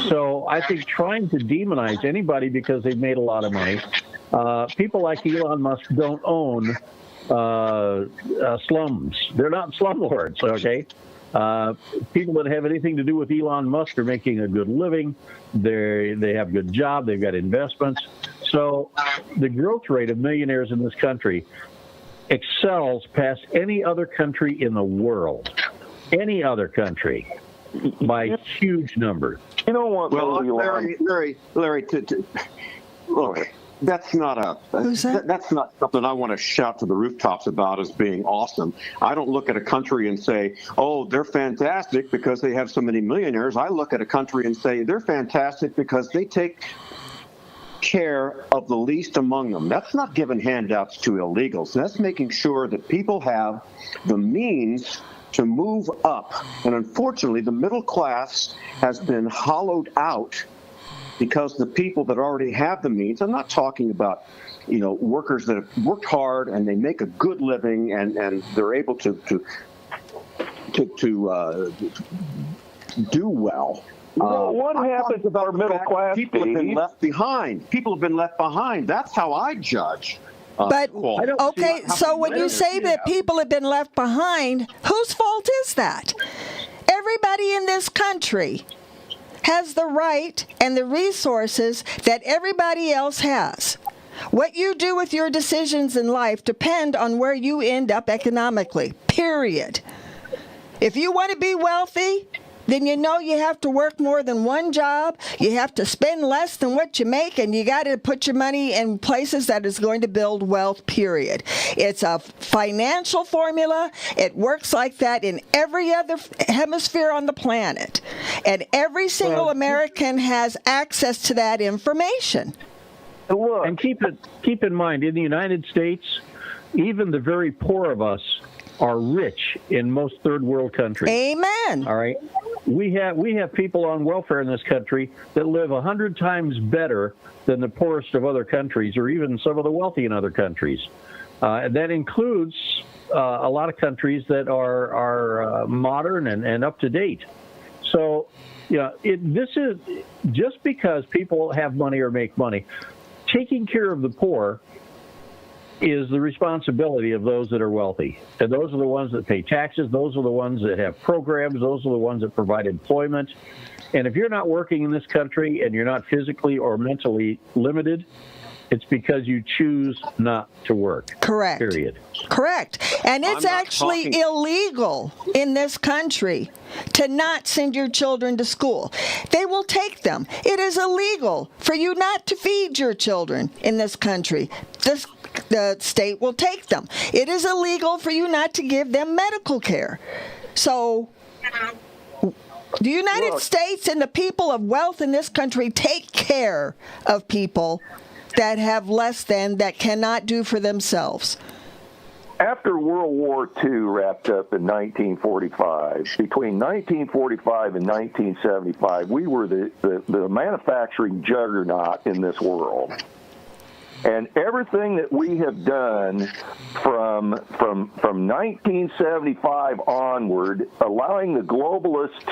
So I think trying to demonize anybody because they've made a lot of money, people like Elon Musk don't own slums. They're not slumlords, okay? People that have anything to do with Elon Musk are making a good living. They have a good job. They've got investments. So the growth rate of millionaires in this country excels past any other country in the world. Any other country by huge numbers. You know what? Well, Larry, look, that's not that's not something I want to shout to the rooftops about as being awesome. I don't look at a country and say, oh, they're fantastic because they have so many millionaires. I look at a country and say they're fantastic because they take care of the least among them. That's not giving handouts to illegals. That's making sure that people have the means to move up. And unfortunately, the middle class has been hollowed out because the people that already have the means, I'm not talking about, workers that have worked hard and they make a good living and they're able to do well. What happens with our middle class? People have been left behind. People have been left behind. That's how I judge. But, okay, so when you say that people have been left behind, whose fault is that? Everybody in this country has the right and the resources that everybody else has. What you do with your decisions in life depend on where you end up economically, period. If you want to be wealthy, then you have to work more than one job, you have to spend less than what you make, and you got to put your money in places that is going to build wealth, period. It's a financial formula. It works like that in every other hemisphere on the planet. And every single American has access to that information. And keep in mind, in the United States, even the very poor of us are rich in most third world countries. Amen. All right. We have people on welfare in this country that live 100 times better than the poorest of other countries, or even some of the wealthy in other countries. And that includes a lot of countries that are modern and up to date. So, this is just because people have money or make money. Taking care of the poor is the responsibility of those that are wealthy. And those are the ones that pay taxes. Those are the ones that have programs. Those are the ones that provide employment. And if you're not working in this country and you're not physically or mentally limited, it's because you choose not to work. Correct. Period. Correct. And it's actually illegal in this country to not send your children to school. They will take them. It is illegal for you not to feed your children in this country. The state will take them. It is illegal for you not to give them medical care. So the United States and the people of wealth in this country take care of people that have less than, that cannot do for themselves. After World World War II wrapped up in 1945. Between 1945 and 1975, we were the manufacturing juggernaut in this world. And everything that we have done from 1975 onward, allowing the globalists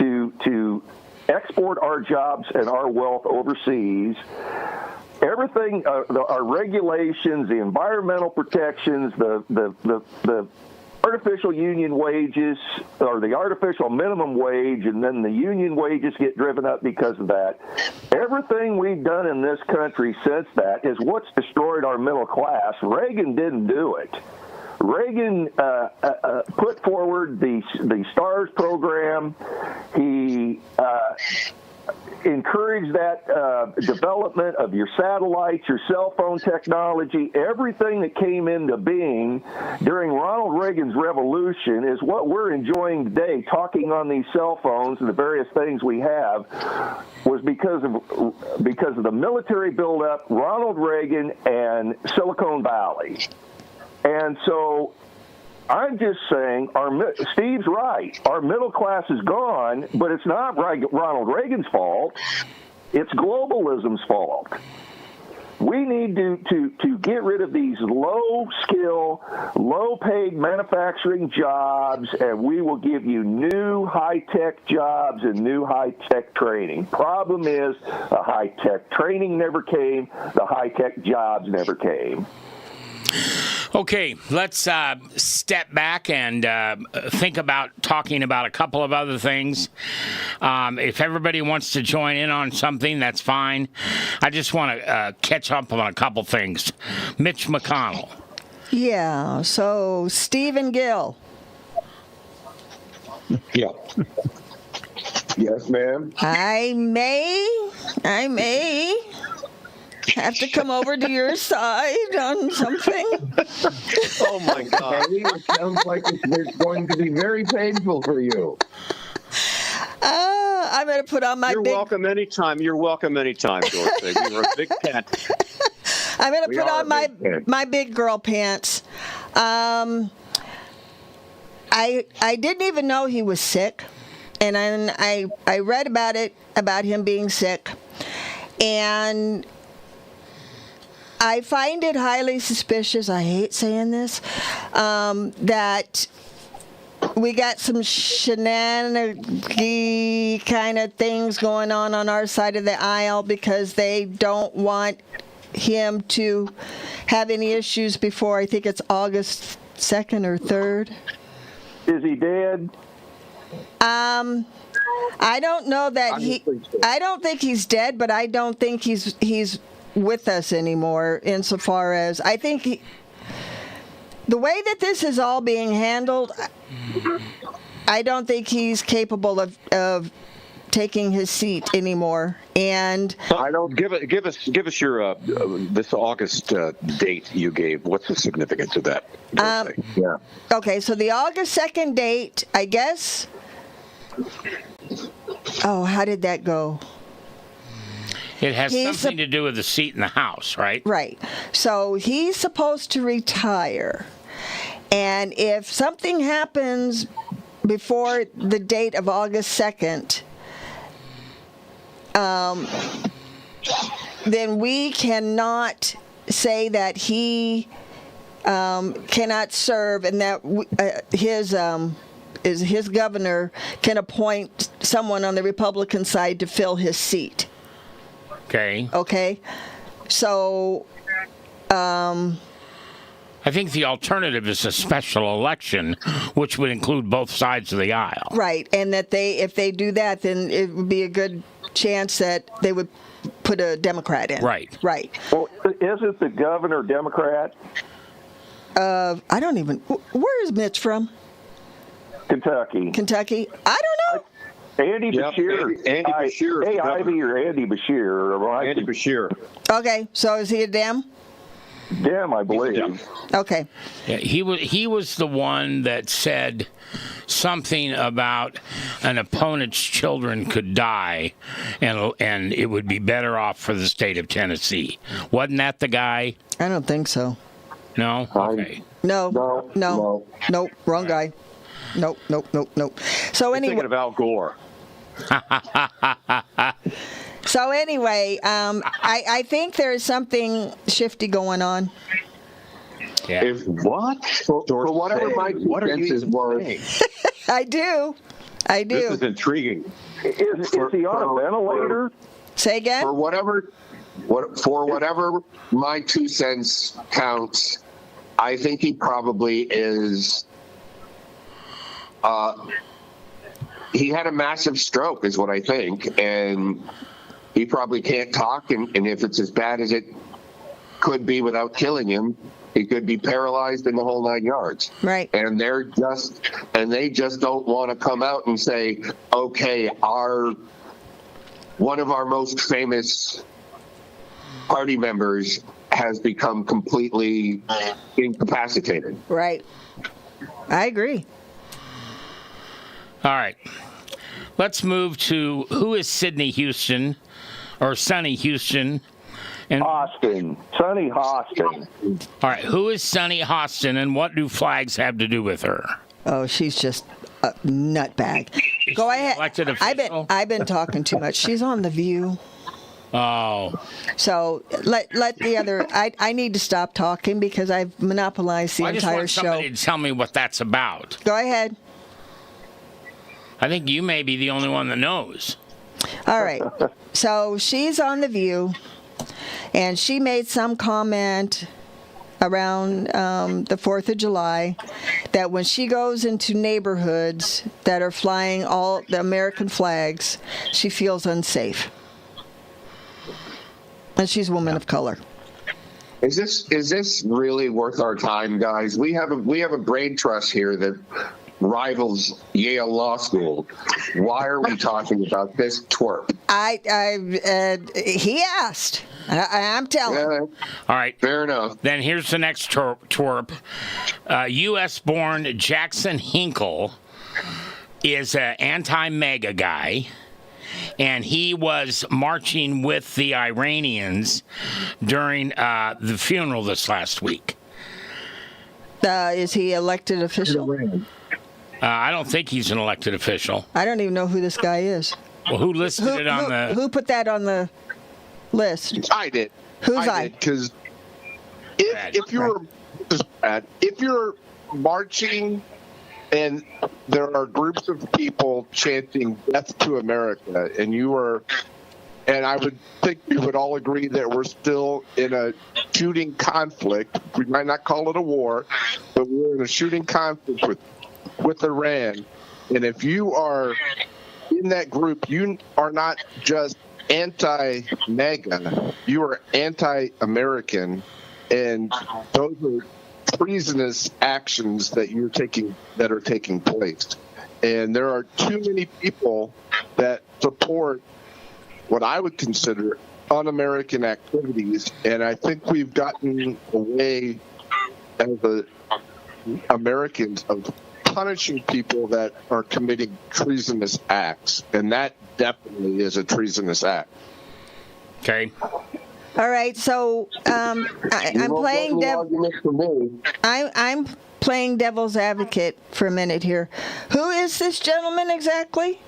to export our jobs and our wealth overseas, everything, our regulations, the environmental protections, the artificial union wages, or the artificial minimum wage, and then the union wages get driven up because of that. Everything we've done in this country since that is what's destroyed our middle class. Reagan didn't do it. Reagan put forward the STARS program. He encourage that development of your satellites, your cell phone technology. Everything that came into being during Ronald Reagan's revolution is what we're enjoying today, talking on these cell phones and the various things we have, was because of the military buildup, Ronald Reagan, and Silicon Valley. And so I'm just saying, Steve's right. Our middle class is gone, but it's not Ronald Reagan's fault. It's globalism's fault. We need to get rid of these low-skill, low-paid manufacturing jobs, and we will give you new high-tech jobs and new high-tech training. Problem is, the high-tech training never came, the high-tech jobs never came. Okay, let's step back and think about talking about a couple of other things. If everybody wants to join in on something, that's fine. I just want to catch up on a couple things. Mitch McConnell. Yeah, so Stephen Gill. Yeah. Yes, ma'am. I may have to come over to your side on something. Oh, my God. It sounds like it's going to be very painful for you. I'm going to put on my You're welcome anytime. You're welcome anytime, Dorothy. We were a big tent. I'm going to put on my big girl pants. I didn't even know he was sick. And then I read about him being sick. And I find it highly suspicious, I hate saying this, that we got some shenanigan kind of things going on our side of the aisle because they don't want him to have any issues before, I think it's August 2nd or 3rd. Is he dead? I don't know that I don't think he's dead, but I don't think he's with us anymore, insofar as I think the way that this is all being handled, I don't think he's capable of taking his seat anymore. And I don't give us your this August date you gave. What's the significance of that? Yeah. Okay, so the August 2nd date, I guess. Oh, how did that go? It has something to do with the seat in the House, right? Right. So he's supposed to retire. And if something happens before the date of August 2nd, then we cannot say that he cannot serve and that his governor can appoint someone on the Republican side to fill his seat. Okay. So, I think the alternative is a special election, which would include both sides of the aisle. Right, and that if they do that, then it would be a good chance that they would put a Democrat in. Right. Well, isn't the governor Democrat? I don't even. Where is Mitch from? Kentucky. I don't know. Andy Bashir. Andy Bashir. Hey, Ivy or Andy Bashir. Right? Andy Bashir. Okay, so is he a Dem? Dem, I believe. Okay. Yeah, he was the one that said something about an opponent's children could die, and it would be better off for the state of Tennessee. Wasn't that the guy? I don't think so. No? Okay. No. Nope. Wrong guy. Nope. So You're anyway, thinking of Al Gore. I think there's something shifty going on. Yeah. If what? For whatever my What are you senses were, saying? I do. This is intriguing. Is he on a ventilator? Say again? For whatever my 2 cents counts, I think he probably is. He had a massive stroke, is what I think, and he probably can't talk. And if it's as bad as it could be without killing him, he could be paralyzed in the whole 9 yards. Right. And they just don't want to come out and say, okay, one of our most famous party members has become completely incapacitated. Right. I agree. All right. Let's move to who is Sydney Houston or Sonny Houston? And Hostin. Sonny Hostin. all right, who is Sonny Hostin and what do flags have to do with her? Oh, she's just a nutbag. Go ahead. Elected official? I've been talking too much. She's on The View. Oh. So let the other. I need to stop talking because I've monopolized the I just entire want show. somebody to tell me what that's about. Go ahead. I think you may be the only one that knows. All right. So she's on The View, and she made some comment around the 4th of July that when she goes into neighborhoods that are flying all the American flags, she feels unsafe. And she's a woman of color. Is this really worth our time, guys? We have a brain trust here that rivals Yale Law School. Why are we talking about this twerp? He asked. I'm telling. Yeah, All right. fair enough. Then here's the next twerp. U.S.-born Jackson Hinkle is an anti-MAGA guy, and he was marching with the Iranians during the funeral this last week. Is he elected official? I don't think he's an elected official. I don't even know who this guy is. Well, who listed it on the... Who put that on the list? I did. Who's I? Because if you're marching and there are groups of people chanting "Death to America," and I would think we would all agree that we're still in a shooting conflict. We might not call it a war, but we're in a shooting conflict with Iran. And if you are in that group, you are not just anti-MAGA, you are anti-American, and those are treasonous actions that are taking place. And there are too many people that support what I would consider un-American activities, and I think we've gotten away as Americans of punishing people that are committing treasonous acts, and that definitely is a treasonous act. Okay. All right, so I'm playing devil's advocate for a minute here. Who is this gentleman exactly?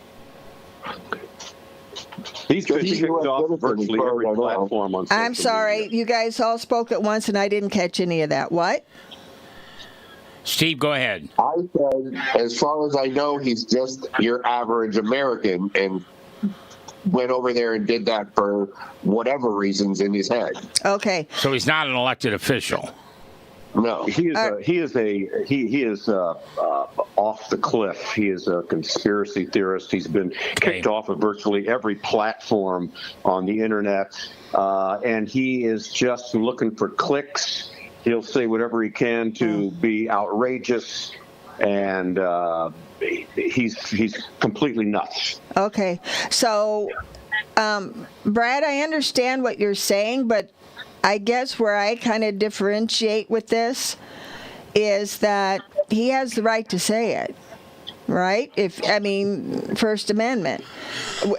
He's been kicked off virtually every platform on social I'm sorry, media. you guys all spoke at once, and I didn't catch any of that. What? Steve, go ahead. I said, as far as I know, he's just your average American and went over there and did that for whatever reasons in his head. Okay. So he's not an elected official. No. He is off the cliff. He is a conspiracy theorist. He's been kicked off of virtually every platform on the internet, and he is just looking for clicks. He'll say whatever he can to be outrageous, and he's completely nuts. Okay. So, Brad, I understand what you're saying, but I guess where I kind of differentiate with this is that he has the right to say it. right? First Amendment.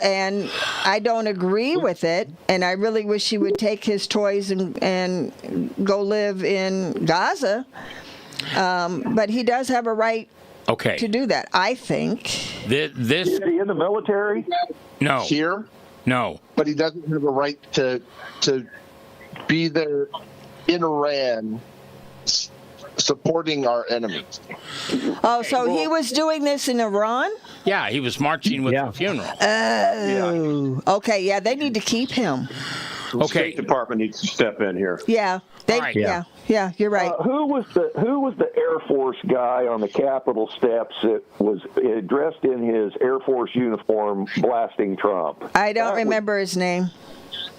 And I don't agree with it, and I really wish he would take his toys and go live in Gaza. But he does have a right to do that, I think. This Is he in the military? No. Here? No. But he doesn't have a right to be there in Iran supporting our enemies. Oh, so he was doing this in Iran? Yeah, he was marching with the funeral. Oh, okay. Yeah, they need to keep him. The State Department needs to step in here. Yeah, yeah, you're right. Who was the Air Force guy on the Capitol steps that was dressed in his Air Force uniform blasting Trump? I don't remember his name.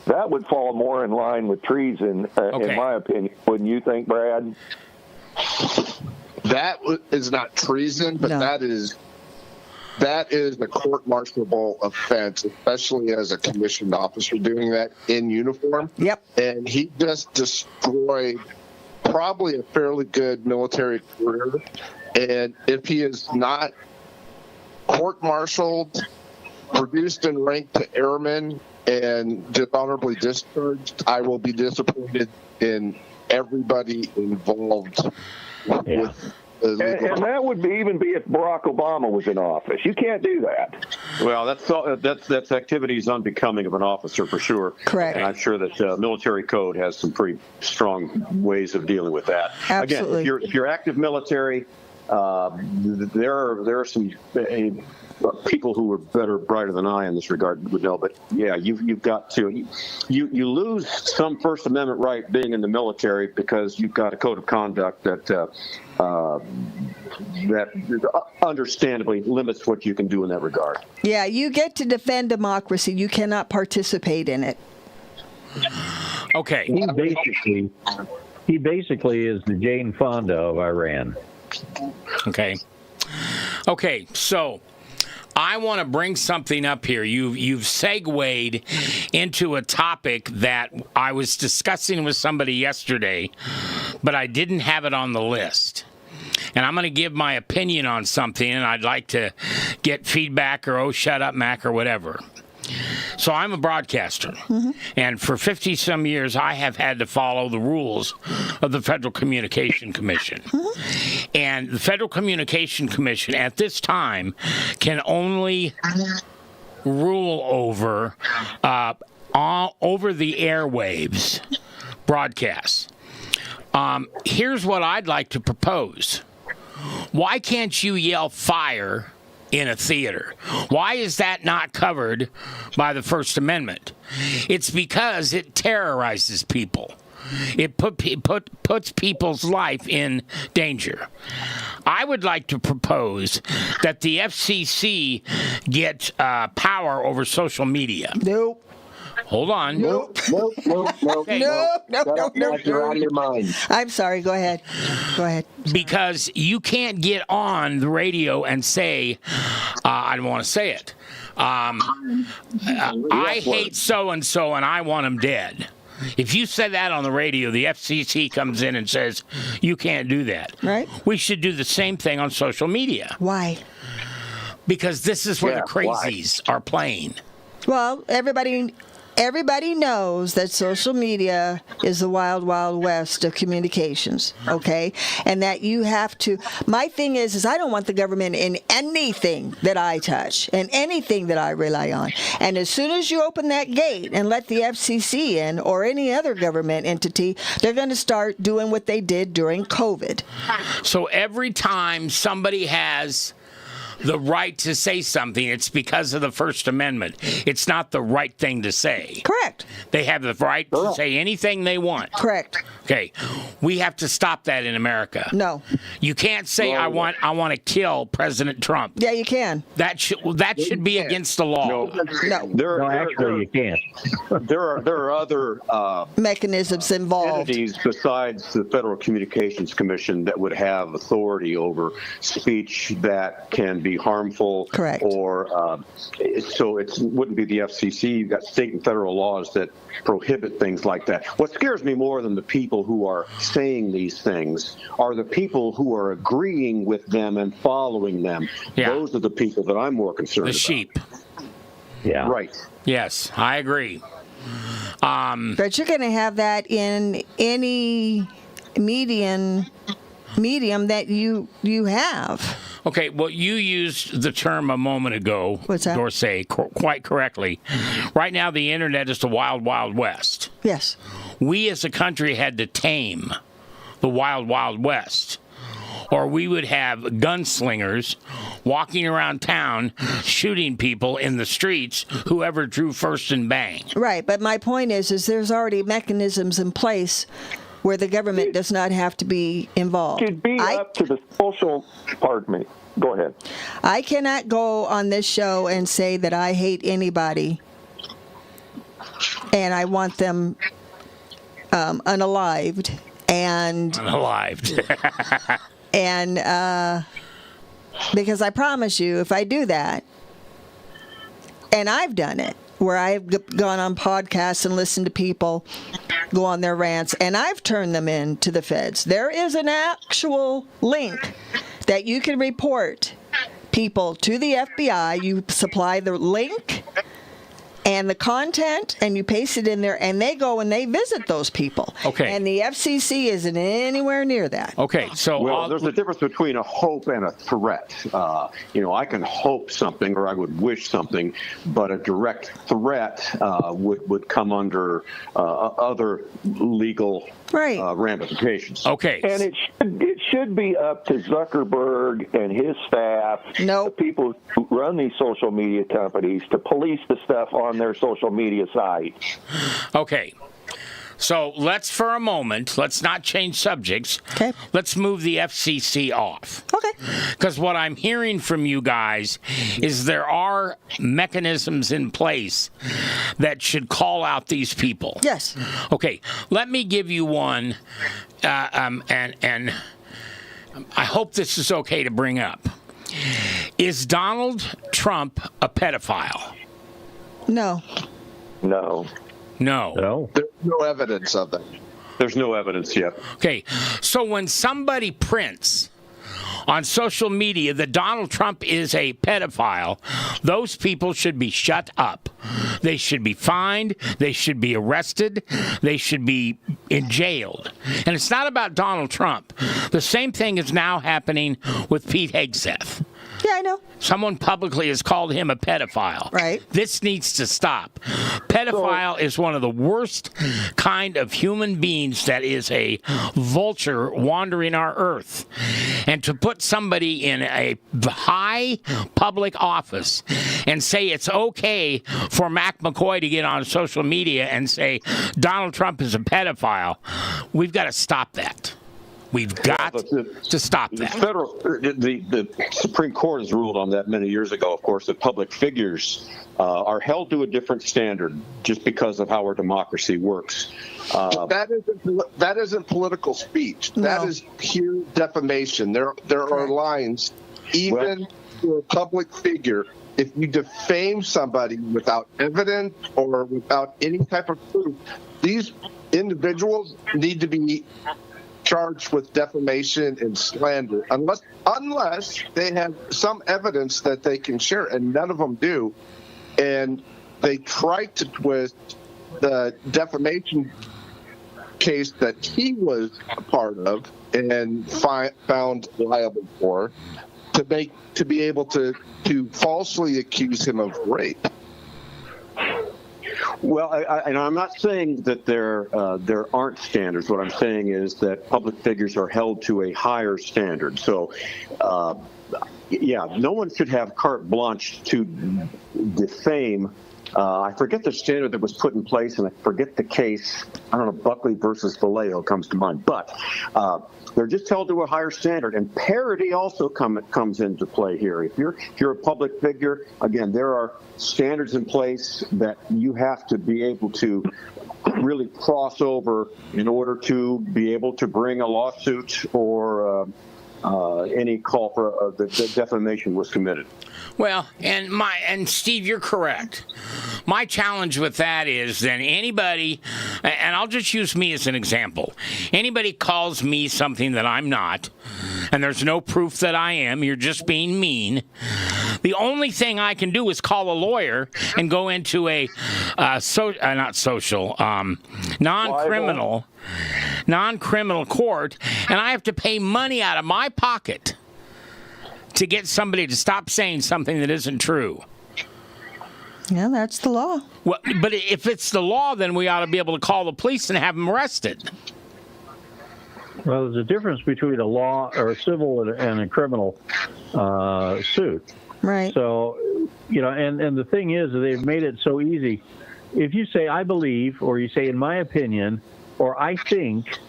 That would fall more in line with treason, in my opinion. Wouldn't you think, Brad? That is not treason, but that is a court-martialable offense, especially as a commissioned officer doing that in uniform. Yep. And he just destroyed probably a fairly good military career. And if he is not court-martialed, reduced in rank to airman, and dishonorably discharged, I will be disappointed in everybody involved with and that would even be if Barack Obama was in office. You can't do that. Well, that's activities unbecoming of an officer for sure. Correct. And I'm sure that military code has some pretty strong ways of dealing with that. Absolutely. Again, if you're active military, there are some people who are brighter than I in this regard would know. But yeah, you've got to you lose some First Amendment right being in the military because you've got a code of conduct that understandably limits what you can do in that regard. Yeah, you get to defend democracy. You cannot participate in it. Okay. He basically is the Jane Fonda of Iran. Okay, so I want to bring something up here. You've segued into a topic that I was discussing with somebody yesterday, but I didn't have it on the list. And I'm going to give my opinion on something, and I'd like to get feedback or, oh, shut up, Mac, or whatever. So I'm a broadcaster, and for 50-some years, I have had to follow the rules of the Federal Communication Commission. And the Federal Communication Commission, at this time, can only rule over the airwaves broadcasts. Here's what I'd like to propose. Why can't you yell fire in a theater? Why is that not covered by the First Amendment? It's because it terrorizes people. It puts people's life in danger. I would like to propose that the FCC get power over social media. Nope. Hold on. Nope. Okay. No. You're out of your mind. I'm sorry. Go ahead. Because you can't get on the radio and say, I don't want to say it. I hate so-and-so and I want them dead. If you say that on the radio, the FCC comes in and says, you can't do that. Right. We should do the same thing on social media. Why? Because this is where the crazies are playing. Well, everybody knows that social media is the wild, wild west of communications, okay? And that you have to... My thing is I don't want the government in anything that I touch and anything that I rely on. And as soon as you open that gate and let the FCC in or any other government entity, they're going to start doing what they did during COVID. So every time somebody has the right to say something, it's because of the First Amendment. It's not the right thing to say. Correct. They have the right to say anything they want. Correct. Okay. We have to stop that in America. No. You can't say I want to kill President Trump. Yeah, you can. That should be against the law. No. Actually, you can't. There are other mechanisms involved. entities besides the Federal Communications Commission that would have authority over speech that can be harmful. Correct. Or so it wouldn't be the FCC. You've got state and federal laws that prohibit things like that. What scares me more than the people who are saying these things are the people who are agreeing with them and following them. Yeah. Those are the people that I'm more concerned about. The sheep. Yeah. Right. Yes, I agree. But you're going to have that in any medium that you have. Okay, well, you used the term a moment ago, What's that? Dorsey, quite correctly. Right now, the internet is the wild, wild west. Yes. We as a country had to tame the wild, wild west, or we would have gunslingers walking around town shooting people in the streets, whoever drew first and bang. Right, but my point is there's already mechanisms in place where the government does not have to be involved. It'd be up to the social. Pardon me. Go ahead. I cannot go on this show and say that I hate anybody and I want them unalived and and because I promise you, if I do that, and I've done it, where I've gone on podcasts and listened to people go on their rants, and I've turned them in to the feds. There is an actual link that you can report people to the FBI. You supply the link and the content, and you paste it in there, and they go and they visit those people. Okay. And the FCC isn't anywhere near that. Okay, so Well, there's a difference between a hope and a threat. I can hope something or I would wish something, but a direct threat would come under other legal ramifications. Okay. And it should be up to Zuckerberg and his staff, the people who run these social media companies, to police the stuff on their social media sites. Okay. So for a moment, let's not change subjects. Okay. Let's move the FCC off. Okay. Because what I'm hearing from you guys is there are mechanisms in place that should call out these people. Yes. Okay. Let me give you one, and I hope this is okay to bring up. Is Donald Trump a pedophile? No. No. No. There's no evidence of that. There's no evidence yet. Okay, so when somebody prints on social media that Donald Trump is a pedophile, those people should be shut up. They should be fined. They should be arrested. They should be jailed. And it's not about Donald Trump. The same thing is now happening with Pete Hegseth. Yeah, I know. Someone publicly has called him a pedophile. Right. This needs to stop. Pedophile is one of the worst kind of human beings that is a vulture wandering our earth. And to put somebody in a high public office and say it's okay for Mac McCoy to get on social media and say Donald Trump is a pedophile, we've got to stop that. We've got to stop that. The Supreme Court has ruled on that many years ago, of course, that public figures are held to a different standard just because of how our democracy works. That isn't political speech. No. That is pure defamation. There are lines, even for a public figure. If you defame somebody without evidence or without any type of proof, these individuals need to be charged with defamation and slander unless they have some evidence that they can share, and none of them do. And they try to twist the defamation case that he was a part of and found liable for to be able to falsely accuse him of rape. Well, and I'm not saying that there aren't standards. What I'm saying is that public figures are held to a higher standard. So, no one should have carte blanche to defame. I forget the standard that was put in place, and I forget the case. I don't know, Buckley versus Vallejo comes to mind. But they're just held to a higher standard, and parity also comes into play here. If you're a public figure, again, there are standards in place that you have to be able to really cross over in order to be able to bring a lawsuit or any call for the defamation was committed. Well, and Steve, you're correct. My challenge with that is then anybody, and I'll just use me as an example. Anybody calls me something that I'm not, and there's no proof that I am, you're just being mean. The only thing I can do is call a lawyer and go into a non-criminal court, and I have to pay money out of my pocket to get somebody to stop saying something that isn't true. Yeah, that's the law. Well, but if it's the law, then we ought to be able to call the police and have them arrested. Well, there's a difference between a law or a civil and a criminal suit. Right. So, and the thing is, they've made it so easy. If you say, I believe, or you say, in my opinion, or I think,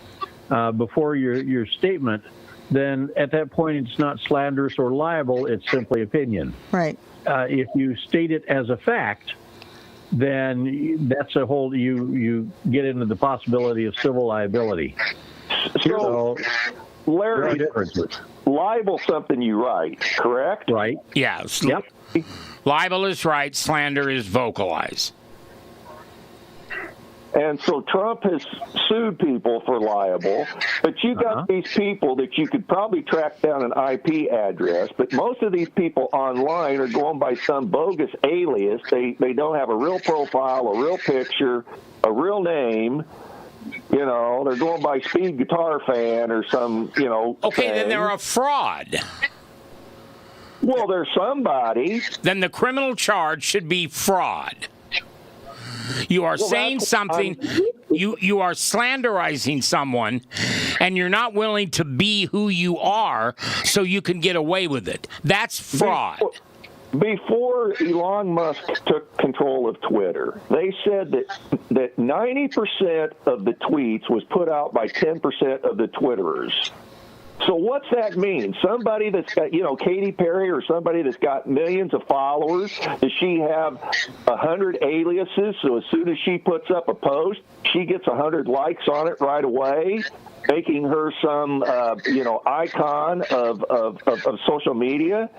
before your statement, then at that point it's not slanderous or liable, it's simply opinion. Right. If you state it as a fact, then that's a whole, you get into the possibility of civil liability. So Larry, libel something you write, correct? Right. Yeah. Yep. Libel is right, slander is vocalize. And so Trump has sued people for libel, but you got these people that you could probably track down an IP address, but most of these people online are going by some bogus alias. They don't have a real profile, a real picture, a real name. They're going by Speed Guitar Fan or some, Okay, thing. then they're a fraud. Well, they're somebody. Then the criminal charge should be fraud. You are saying something, you are slanderizing someone, and you're not willing to be who you are so you can get away with it. That's fraud. Before Elon Musk took control of Twitter, they said that 90% of the tweets was put out by 10% of the Twitterers. So what's that mean? Somebody that's got, Katy Perry or somebody that's got millions of followers, does she have 100 aliases? So as soon as she puts up a post, she gets 100 likes on it right away, making her some, icon of social media?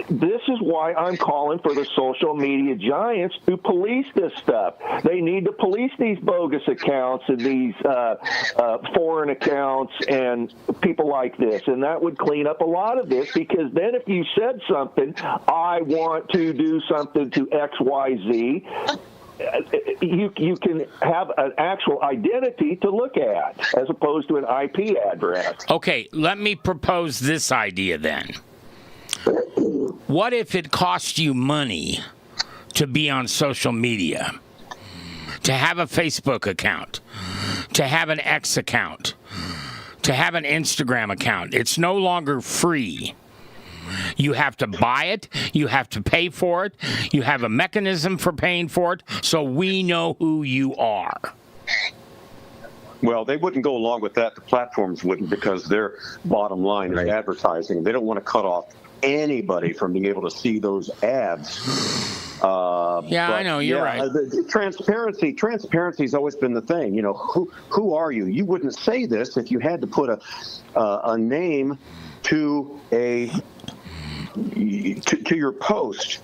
This is why I'm calling for the social media giants to police this stuff. They need to police these bogus accounts and these foreign accounts and people like this. And that would clean up a lot of this, because then if you said something, I want to do something to XYZ, you can have an actual identity to look at as opposed to an IP address. Okay, let me propose this idea then. What if it cost you money to be on social media, to have a Facebook account, to have an X account, to have an Instagram account? It's no longer free. You have to buy it. You have to pay for it. You have a mechanism for paying for it, so we know who you are. Well, they wouldn't go along with that. The platforms wouldn't, because their bottom line is advertising. They don't want to cut off anybody from being able to see those ads. I know, you're right. The transparency has always been the thing. Who are you? You wouldn't say this if you had to put a name to to your post.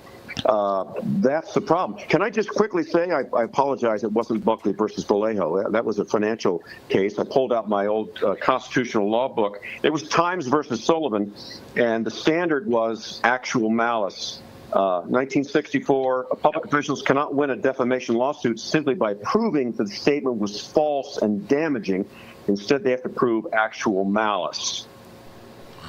That's the problem. Can I just quickly say, I apologize, it wasn't Buckley versus Vallejo. That was a financial case. I pulled out my old constitutional law book. It was Times versus Sullivan, and the standard was actual malice. 1964, public officials cannot win a defamation lawsuit simply by proving that the statement was false and damaging. Instead, they have to prove actual malice.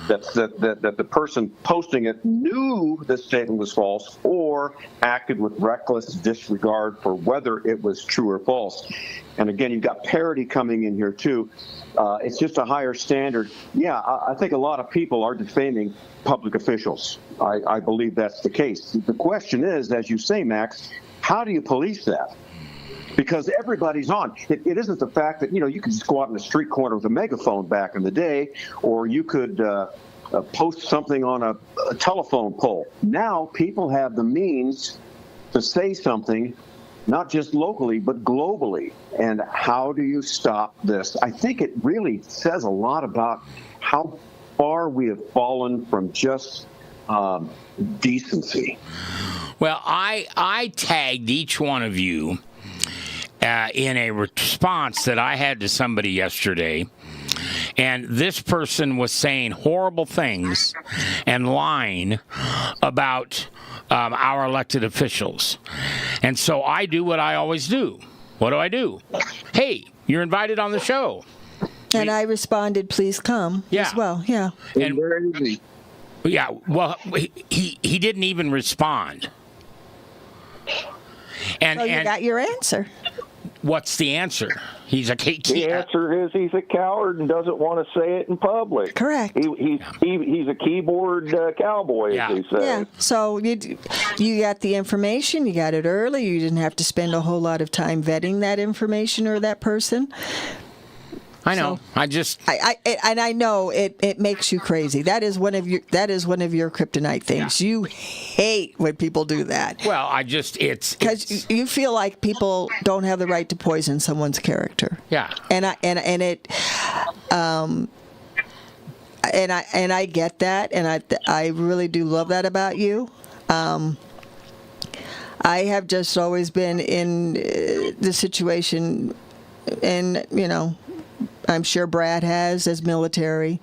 That the person posting it knew the statement was false or acted with reckless disregard for whether it was true or false. And again, you've got parity coming in here too. It's just a higher standard. Yeah, I think a lot of people are defaming public officials. I believe that's the case. The question is, as you say, Max, how do you police that? Because everybody's on. It isn't the fact that, you could just go out in the street corner with a megaphone back in the day, or you could post something on a telephone pole. Now people have the means to say something not just locally, but globally. And how do you stop this? I think it really says a lot about how far we have fallen from just decency. Well, I tagged each one of you in a response that I had to somebody yesterday. And this person was saying horrible things and lying about our elected officials. And so I do what I always do. What do? Hey, you're invited on the show. And I responded, please come as well. Yeah. And very easy. Yeah, well, he didn't even respond. And, so you got your answer. What's the answer? The answer is he's a coward and doesn't want to say it in public. Correct. He's a keyboard cowboy, as they say. Yeah. So you got the information. You got it early. You didn't have to spend a whole lot of time vetting that information or that person. I know. So, I know it makes you crazy. That is one of your kryptonite things. Yeah. You hate when people do that. Well, it's because you feel like people don't have the right to poison someone's character. Yeah. And I get that, and I really do love that about you. I have just always been in the situation, and I'm sure Brad has as military,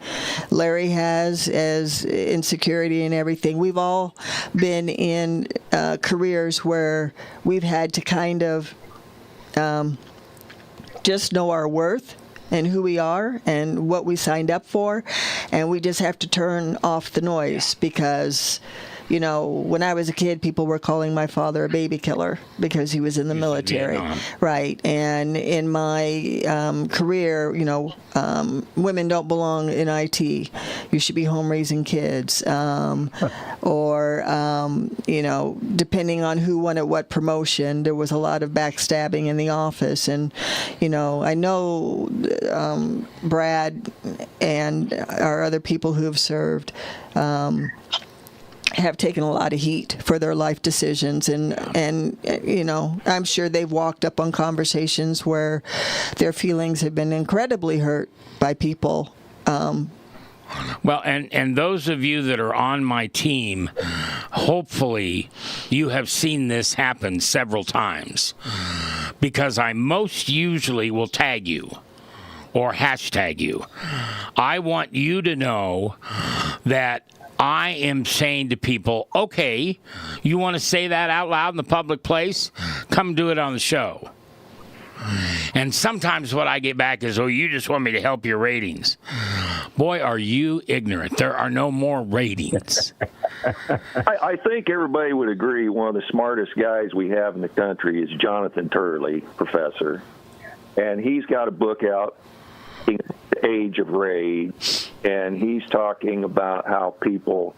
Larry has as in security and everything. We've all been in careers where we've had to kind of just know our worth and who we are and what we signed up for, and we just have to turn off the noise because when I was a kid, people were calling my father a baby killer because he was in the military. Right. And in my career, women don't belong in IT. You should be home raising kids. Or, depending on who won at what promotion, there was a lot of backstabbing in the office. And, I know Brad and our other people who have served have taken a lot of heat for their life decisions, and I'm sure they've walked up on conversations where their feelings have been incredibly hurt by people. Well, and those of you that are on my team, hopefully you have seen this happen several times, because I most usually will tag you or hashtag you. I want you to know that I am saying to people, okay, you want to say that out loud in the public place? Come do it on the show. And sometimes what I get back is, oh, you just want me to help your ratings. Boy, are you ignorant. There are no more ratings. I think everybody would agree one of the smartest guys we have in the country is Jonathan Turley, professor. And he's got a book out, The Age of Rage, and he's talking about how people,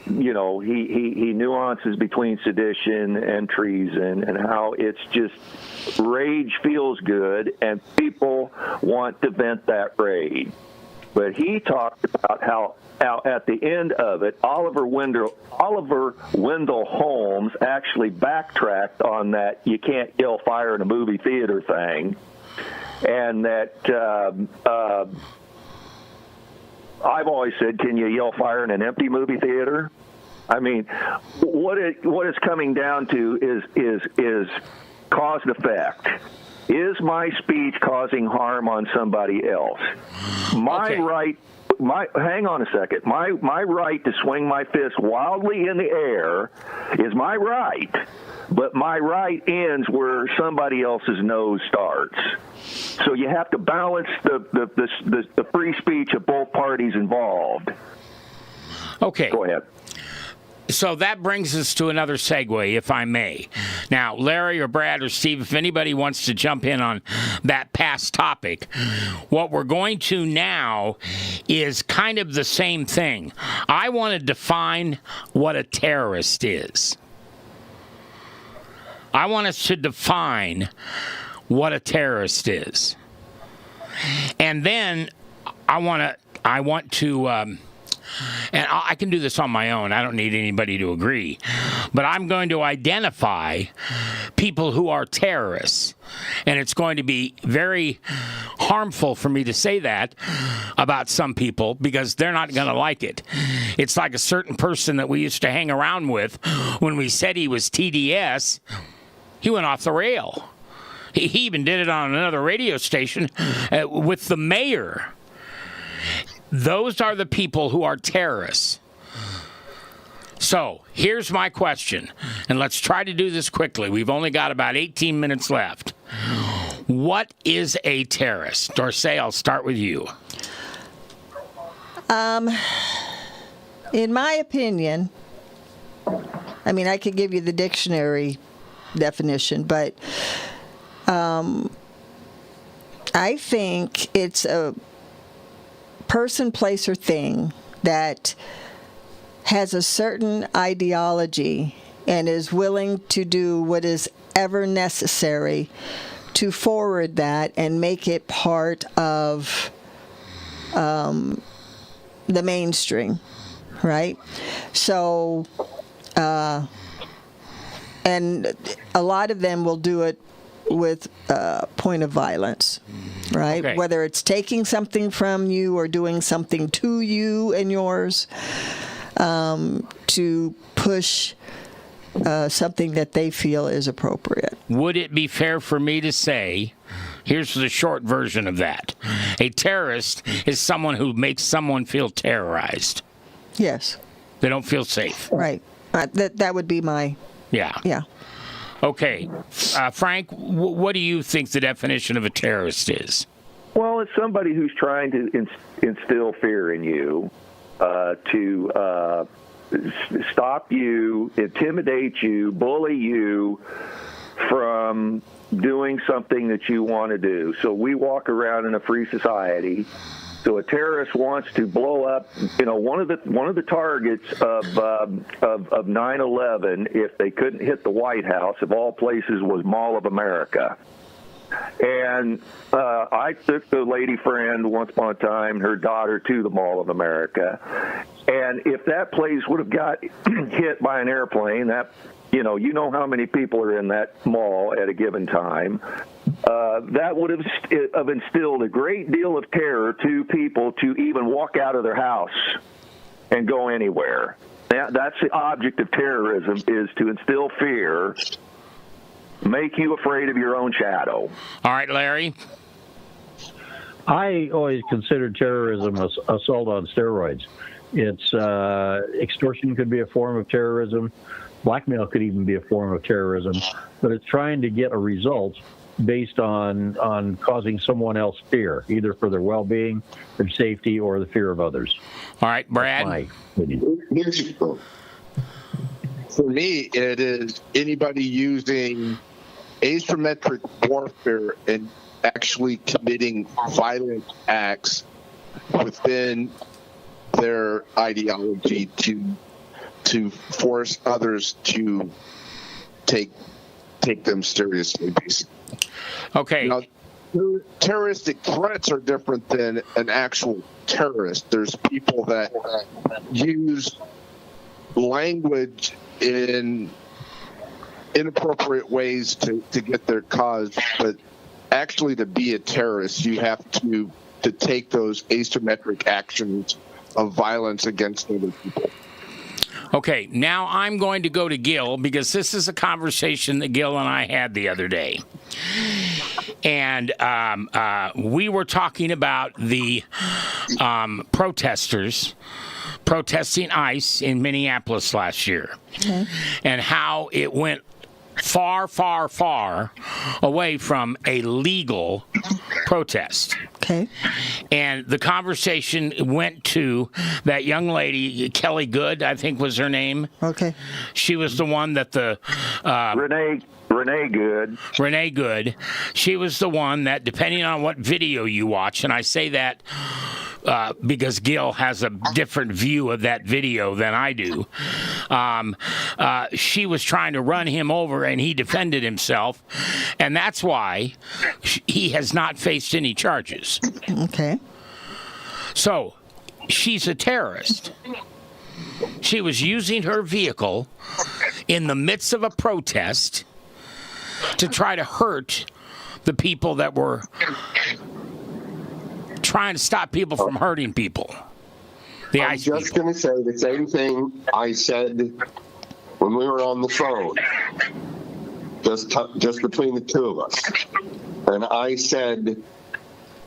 he nuances between sedition and treason, and how it's just rage feels good, and people want to vent that rage. But he talked about how at the end of it, Oliver Wendell Holmes actually backtracked on that you can't yell fire in a movie theater thing. And that I've always said, can you yell fire in an empty movie theater? I mean, what it's coming down to is cause and effect. Is my speech causing harm on somebody else? Hang on a second. My right to swing my fist wildly in the air is my right, but my right ends where somebody else's nose starts. So you have to balance the free speech of both parties involved. Okay. Go ahead. So that brings us to another segue, if I may. Now, Larry or Brad or Steve, if anybody wants to jump in on that past topic, what we're going to now is kind of the same thing. I want to define what a terrorist is. I want us to define what a terrorist is. And then I want to and I can do this on my own. I don't need anybody to agree. But I'm going to identify people who are terrorists. And it's going to be very harmful for me to say that about some people because they're not going to like it. It's like a certain person that we used to hang around with when we said he was TDS. He went off the rail. He even did it on another radio station with the mayor. Those are the people who are terrorists. So here's my question, and let's try to do this quickly. We've only got about 18 minutes left. What is a terrorist? Dorsey, I'll start with you. In my opinion, I mean, I could give you the dictionary definition, but I think it's a person, place, or thing that has a certain ideology and is willing to do what is ever necessary to forward that and make it part of the mainstream, right? So, and a lot of them will do it with point of violence, right? Okay. Whether it's taking something from you or doing something to you and yours, to push something that they feel is appropriate. Would it be fair for me to say, here's the short version of that. A terrorist is someone who makes someone feel terrorized. Yes. They don't feel safe. Right. That would be my... Yeah. Yeah. Okay. Frank, what do you think the definition of a terrorist is? Well, it's somebody who's trying to instill fear in you, to stop you, intimidate you, bully you from doing something that you want to do. So we walk around in a free society. So a terrorist wants to blow up, one of the targets of 9/11, if they couldn't hit the White House, of all places, was Mall of America. And I took the lady friend once upon a time, her daughter, to the Mall of America. And if that place would have got hit by an airplane, that you know how many people are in that mall at a given time. That would have instilled a great deal of terror to people to even walk out of their house and go anywhere. That's the object of terrorism, is to instill fear, make you afraid of your own shadow. All right, Larry. I always considered terrorism assault on steroids. It's extortion could be a form of terrorism. Blackmail could even be a form of terrorism. But it's trying to get a result based on causing someone else fear, either for their well-being, their safety, or the fear of others. All right, Brad. That's my opinion. For me, it is anybody using asymmetric warfare and actually committing violent acts within their ideology to force others to take them seriously, basically. Okay. Terroristic threats are different than an actual terrorist. There's people that use language in inappropriate ways to get their cause, but actually to be a terrorist, you have to take those asymmetric actions of violence against other people. Okay, now I'm going to go to Gil because this is a conversation that Gil and I had the other day. And we were talking about the protesters protesting ICE in Minneapolis last year, and how it went far, far, far away from a legal protest. Okay. And the conversation went to that young lady, Kelly Good, I think was her name. Okay. She was the one that the... Renee Good. She was the one that, depending on what video you watch, and I say that because Gil has a different view of that video than I do, she was trying to run him over, and he defended himself, and that's why he has not faced any charges. Okay. So she's a terrorist. She was using her vehicle in the midst of a protest to try to hurt the people that were trying to stop people from hurting people. I'm just going to say the same thing I said when we were on the phone, just between the two of us. And I said,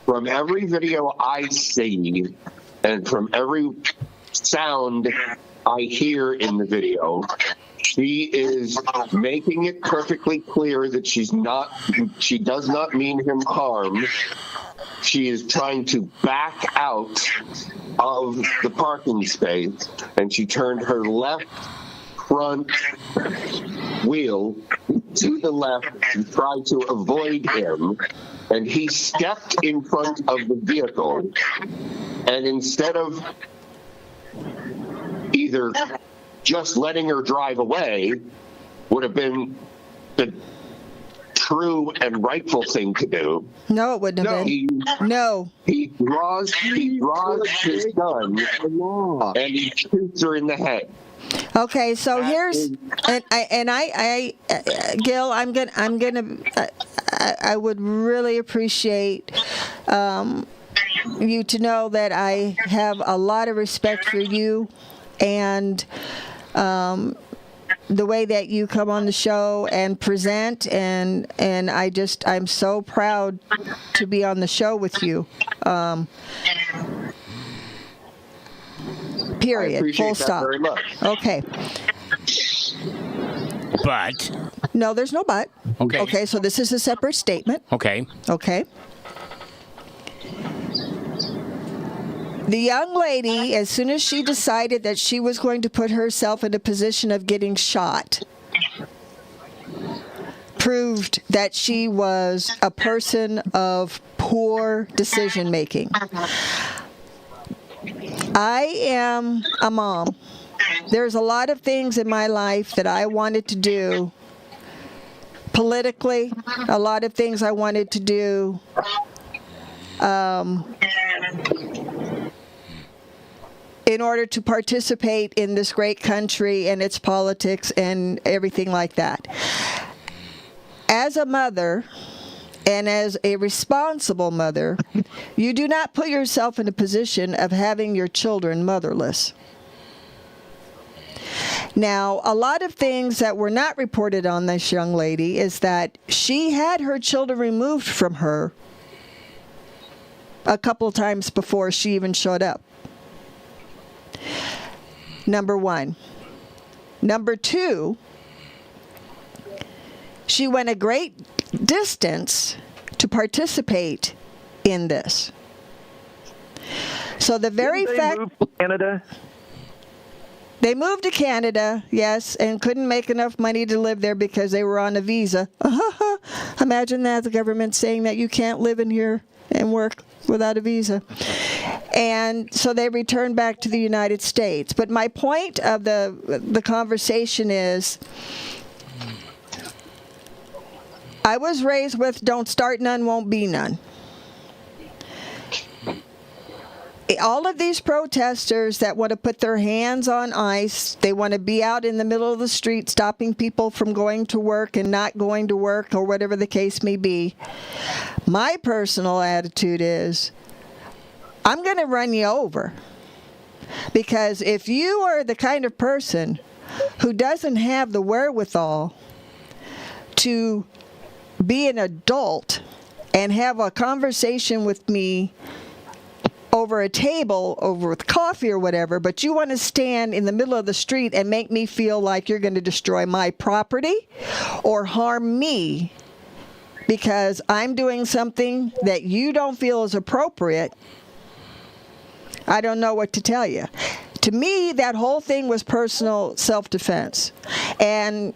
from every video I see and from every sound I hear in the video, she is making it perfectly clear that she does not mean him harm. She is trying to back out of the parking space, and she turned her left front wheel to the left to try to avoid him, and he stepped in front of the vehicle, and instead of either just letting her drive away would have been the true and rightful thing to do. No, it wouldn't have been. No. He draws his gun and he shoots her in the head. Okay, so here's Gil, I would really appreciate you to know that I have a lot of respect for you and the way that you come on the show and present, and I'm so proud to be on the show with you. Period. Full stop. Very much. Okay. But. No, there's no but. Okay. Okay, so this is a separate statement. Okay. Okay. The young lady, as soon as she decided that she was going to put herself in a position of getting shot, proved that she was a person of poor decision making. I am a mom. There's a lot of things in my life that I wanted to do politically, a lot of things I wanted to do in order to participate in this great country and its politics and everything like that. As a mother, and as a responsible mother, you do not put yourself in a position of having your children motherless. Now, a lot of things that were not reported on this young lady is that she had her children removed from her a couple of times before she even showed up. Number one. Number two, she went a great distance to participate in this. So the very fact... Didn't they move to Canada? They moved to Canada, yes, and couldn't make enough money to live there because they were on a visa. Imagine that, the government saying that you can't live in here and work without a visa. And so they returned back to the United States. But my point of the conversation is, I was raised with don't start none, won't be none. All of these protesters that want to put their hands on ICE, they want to be out in the middle of the street stopping people from going to work and not going to work or whatever the case may be. My personal attitude is, I'm going to run you over. Because if you are the kind of person who doesn't have the wherewithal to be an adult and have a conversation with me over a table, over with coffee or whatever, but you want to stand in the middle of the street and make me feel like you're going to destroy my property or harm me because I'm doing something that you don't feel is appropriate, I don't know what to tell you. To me, that whole thing was personal self-defense. And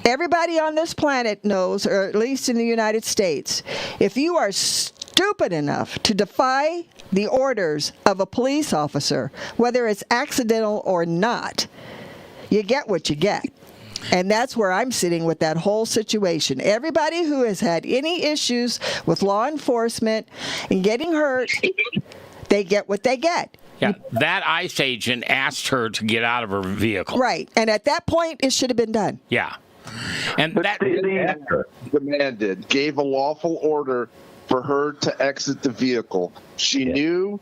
everybody on this planet knows, or at least in the United States, if you are stupid enough to defy the orders of a police officer, whether it's accidental or not, you get what you get. And that's where I'm sitting with that whole situation. Everybody who has had any issues with law enforcement and getting hurt, they get what they get. Yeah, that ICE agent asked her to get out of her vehicle. Right. And at that point, it should have been done. Yeah. And that demanded, gave a lawful order for her to exit the vehicle. She knew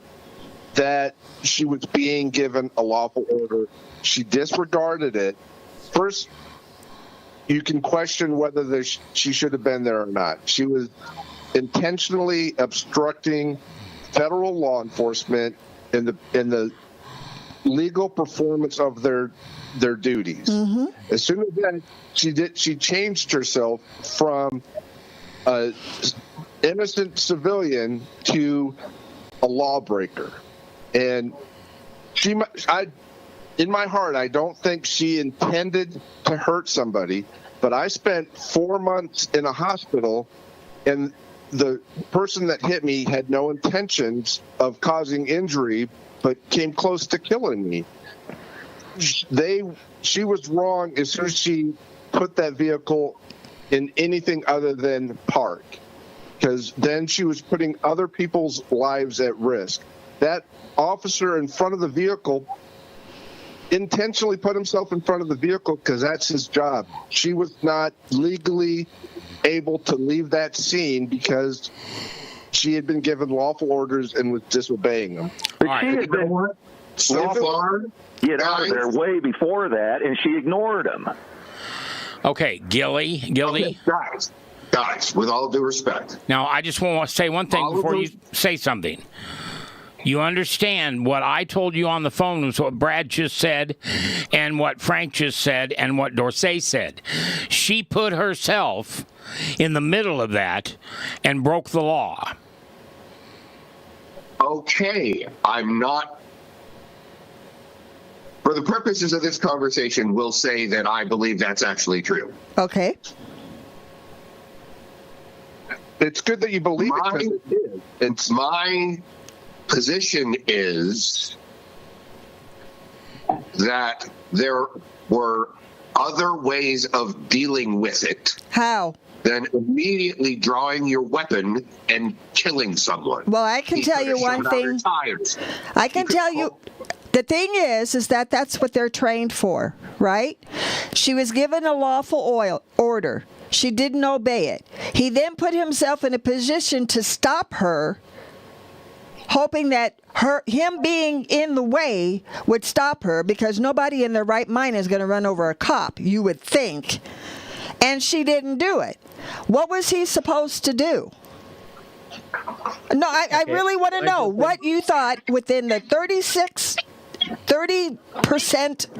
that she was being given a lawful order. She disregarded it. First, you can question whether she should have been there or not. She was intentionally obstructing federal law enforcement in the legal performance of their duties. Mm-hmm. As soon as that, she changed herself from an innocent civilian to a lawbreaker. And in my heart, I don't think she intended to hurt somebody, but I spent 4 months in a hospital, and the person that hit me had no intentions of causing injury, but came close to killing me. She was wrong as soon as she put that vehicle in anything other than park, because then she was putting other people's lives at risk. That officer in front of the vehicle intentionally put himself in front of the vehicle because that's his job. She was not legally able to leave that scene because she had been given lawful orders and was disobeying them. But she had been so far get out of there way before that, and she ignored him. Okay, Gilly. Okay, guys, with all due respect. Now, I just want to say one thing before you say something. You understand what I told you on the phone was what Brad just said and what Frank just said and what Dorsey said. She put herself in the middle of that and broke the law. Okay, I'm not. For the purposes of this conversation, we'll say that I believe that's actually true. Okay. It's good that you believe it. It's my position is that there were other ways of dealing with it. How? Than immediately drawing your weapon and killing someone. Well, I can tell you one thing. I can tell you. The thing is that that's what they're trained for, right? She was given a lawful order. She didn't obey it. He then put himself in a position to stop her, hoping that him being in the way would stop her, because nobody in their right mind is going to run over a cop, you would think. And she didn't do it. What was he supposed to do? No, I really want to know what you thought within the 30%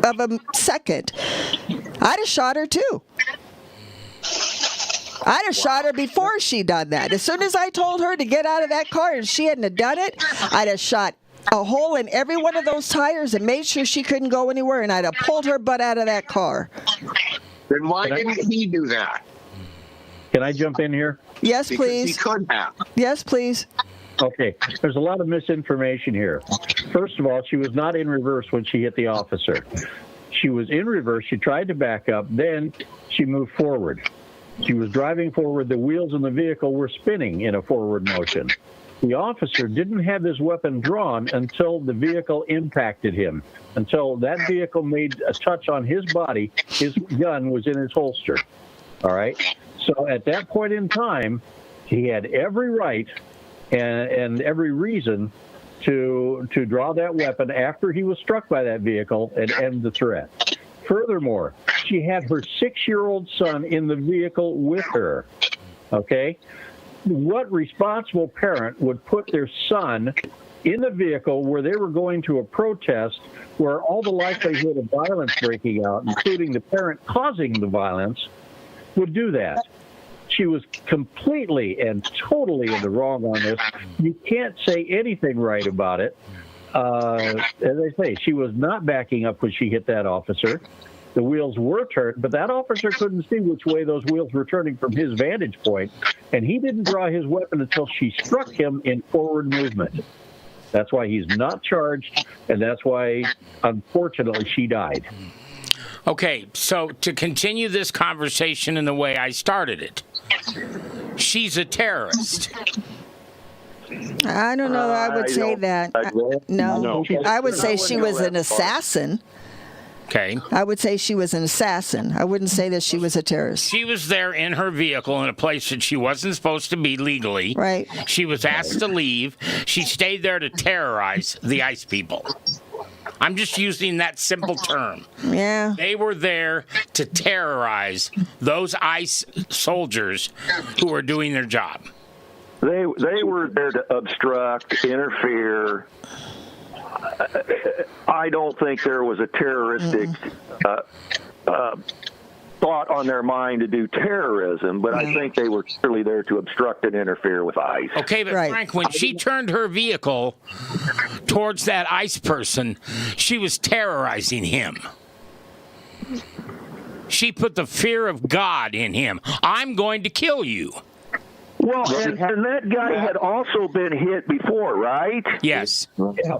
of a second. I'd have shot her too. I'd have shot her before she done that. As soon as I told her to get out of that car and she hadn't have done it, I'd have shot a hole in every one of those tires and made sure she couldn't go anywhere, and I'd have pulled her butt out of that car. Then why didn't he do that? Can I jump in here? Yes, please. He could have. Yes, please. Okay, there's a lot of misinformation here. First of all, she was not in reverse when she hit the officer. She was in reverse. She tried to back up. Then she moved forward. She was driving forward. The wheels in the vehicle were spinning in a forward motion. The officer didn't have his weapon drawn until the vehicle impacted him. Until that vehicle made a touch on his body, his gun was in his holster. All right? So at that point in time, he had every right and every reason to draw that weapon after he was struck by that vehicle and end the threat. Furthermore, she had her 6-year-old son in the vehicle with her. Okay? What responsible parent would put their son in the vehicle where they were going to a protest where all the likelihood of violence breaking out, including the parent causing the violence, would do that? She was completely and totally in the wrong on this. You can't say anything right about it. As I say, she was not backing up when she hit that officer. The wheels were turned, but that officer couldn't see which way those wheels were turning from his vantage point, and he didn't draw his weapon until she struck him in forward movement. That's why he's not charged, and that's why, unfortunately, she died. Okay, so to continue this conversation in the way I started it, she's a terrorist. I don't know that I would say that. No. I would say she was an assassin. Okay. I would say she was an assassin. I wouldn't say that she was a terrorist. She was there in her vehicle in a place that she wasn't supposed to be legally. Right. She was asked to leave. She stayed there to terrorize the ICE people. I'm just using that simple term. Yeah. They were there to terrorize those ICE soldiers who were doing their job. They were there to obstruct, interfere. I don't think there was a terroristic thought on their mind to do terrorism, but I think they were clearly there to obstruct and interfere with ICE. Okay, but Frank, when she turned her vehicle towards that ICE person, she was terrorizing him. She put the fear of God in him. I'm going to kill you. Well, and that guy had also been hit before, right? Yes. Yeah.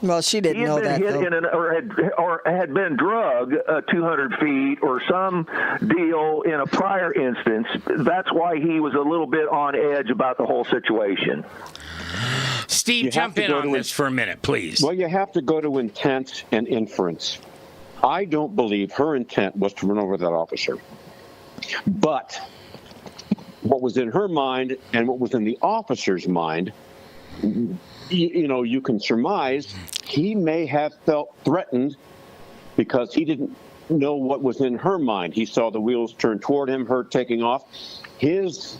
Well, she didn't know that, though. Or had been drugged 200 feet or some deal in a prior instance. That's why he was a little bit on edge about the whole situation. Steve, jump in on this for a minute, please. Well, you have to go to intent and inference. I don't believe her intent was to run over that officer. But what was in her mind and what was in the officer's mind, you can surmise he may have felt threatened because he didn't know what was in her mind. He saw the wheels turn toward him, her taking off. His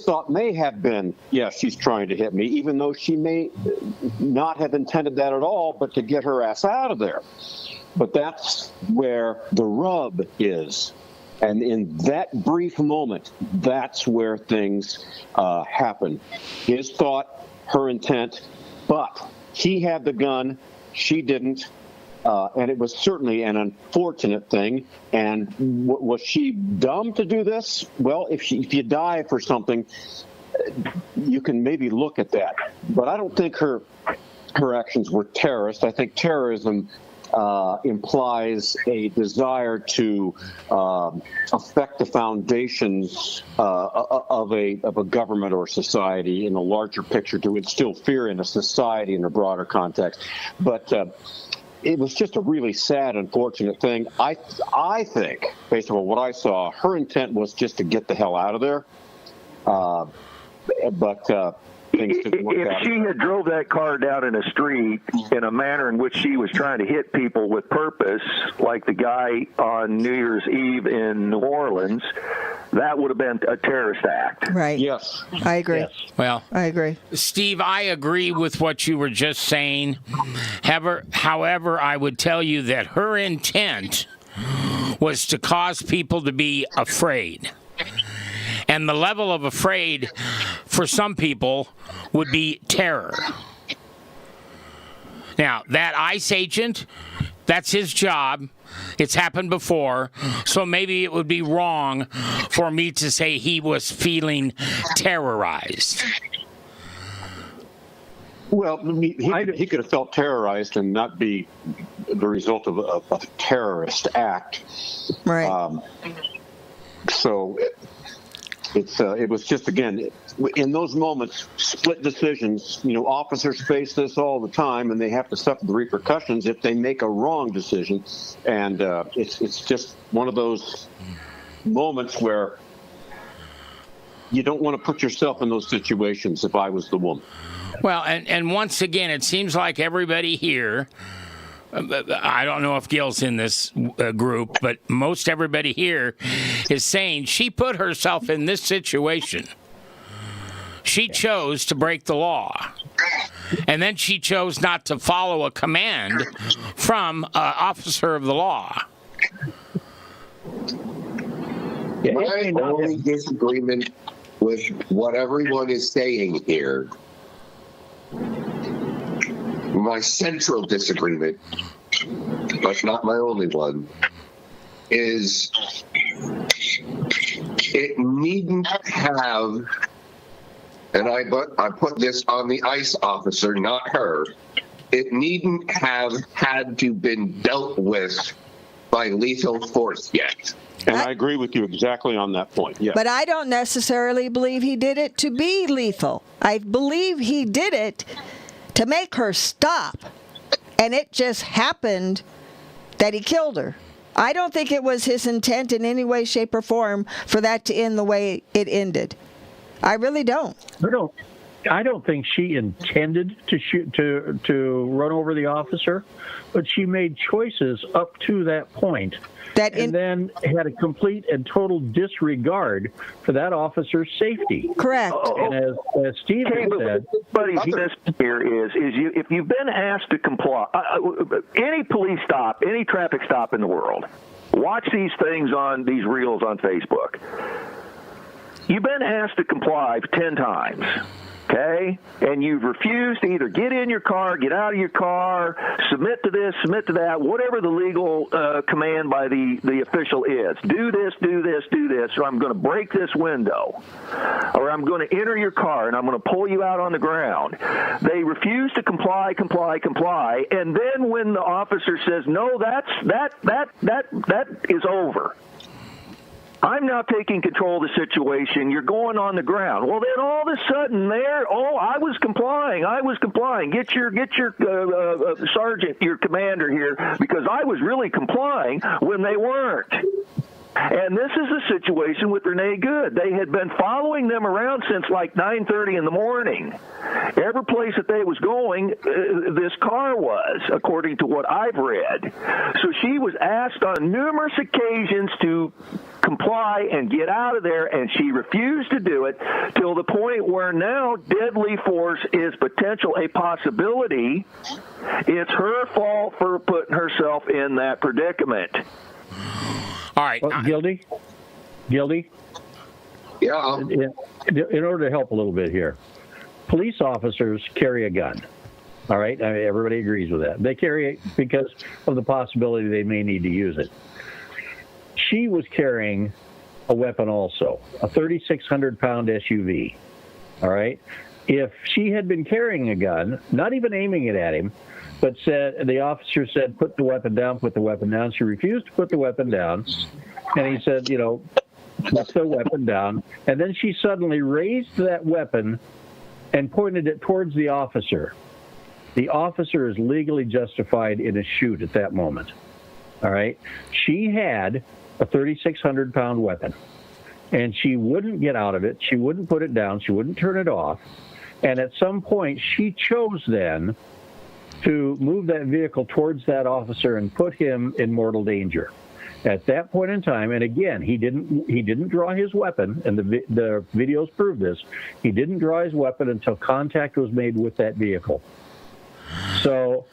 thought may have been, yes, she's trying to hit me, even though she may not have intended that at all, but to get her ass out of there. But that's where the rub is. And in that brief moment, that's where things happen. His thought, her intent, but he had the gun, she didn't, and it was certainly an unfortunate thing. And was she dumb to do this? Well, if you die for something, you can maybe look at that. But I don't think her actions were terrorist. I think terrorism implies a desire to affect the foundations of a government or society in a larger picture, to instill fear in a society in a broader context. But it was just a really sad, unfortunate thing. I think, based on what I saw, her intent was just to get the hell out of there. But things didn't work out. If she had drove that car down in a street in a manner in which she was trying to hit people with purpose, like the guy on New Year's Eve in New Orleans, that would have been a terrorist act. Right. Yes. I agree. Yes. Well, I agree. Steve, I agree with what you were just saying. However, I would tell you that her intent was to cause people to be afraid. And the level of afraid for some people would be terror. Now, that ICE agent, that's his job. It's happened before. So maybe it would be wrong for me to say he was feeling terrorized. Well, he could have felt terrorized and not be the result of a terrorist act. Right. So it was just, again, in those moments, split decisions. Officers face this all the time, and they have to suffer the repercussions if they make a wrong decision. And it's just one of those moments where you don't want to put yourself in those situations if I was the woman. Well, and once again, it seems like everybody here, I don't know if Gil's in this group, but most everybody here is saying she put herself in this situation. She chose to break the law. And then she chose not to follow a command from an officer of the law. My only disagreement with what everyone is saying here, my central disagreement, but not my only one, is it needn't have, and I put this on the ICE officer, not her, it needn't have had to been dealt with by lethal force yet. And I agree with you exactly on that point. Yeah. But I don't necessarily believe he did it to be lethal. I believe he did it to make her stop. And it just happened that he killed her. I don't think it was his intent in any way, shape, or form for that to end the way it ended. I really don't. I don't think she intended to shoot to run over the officer, but she made choices up to that point. And then had a complete and total disregard for that officer's safety. Correct. And as Steve said, buddy, this here is if you've been asked to comply, any police stop, any traffic stop in the world, watch these things on these reels on Facebook. You've been asked to comply 10 times. Okay, and you've refused to either get in your car, get out of your car, submit to this, submit to that, whatever the legal command by the official is. Do this, do this, do this, or I'm going to break this window, or I'm going to enter your car and I'm going to pull you out on the ground. They refuse to comply, and then when the officer says no, that is over. I'm now taking control of the situation. You're going on the ground. Well, then all of a sudden I was complying. Get your sergeant, your commander here, because I was really complying when they weren't. And this is the situation with Renee Good. They had been following them around since like 9:30 in the morning. Every place that they was going, this car was, according to what I've read. So she was asked on numerous occasions to comply and get out of there, and she refused to do it till the point where now deadly force is a possibility. It's her fault for putting herself in that predicament. All right. Guilty? Yeah. In order to help a little bit here, police officers carry a gun. All right? I mean, everybody agrees with that. They carry it because of the possibility they may need to use it. She was carrying a weapon also, a 3,600-pound SUV. All right? If she had been carrying a gun, not even aiming it at him, but the officer said, put the weapon down, put the weapon down. She refused to put the weapon down. And he said, put the weapon down. And then she suddenly raised that weapon and pointed it towards the officer. The officer is legally justified in a shoot at that moment. All right? She had a 3,600-pound weapon. And she wouldn't get out of it. She wouldn't put it down. She wouldn't turn it off. And at some point, she chose then to move that vehicle towards that officer and put him in mortal danger. At that point in time, and again, he didn't draw his weapon, and the videos prove this. He didn't draw his weapon until contact was made with that vehicle. So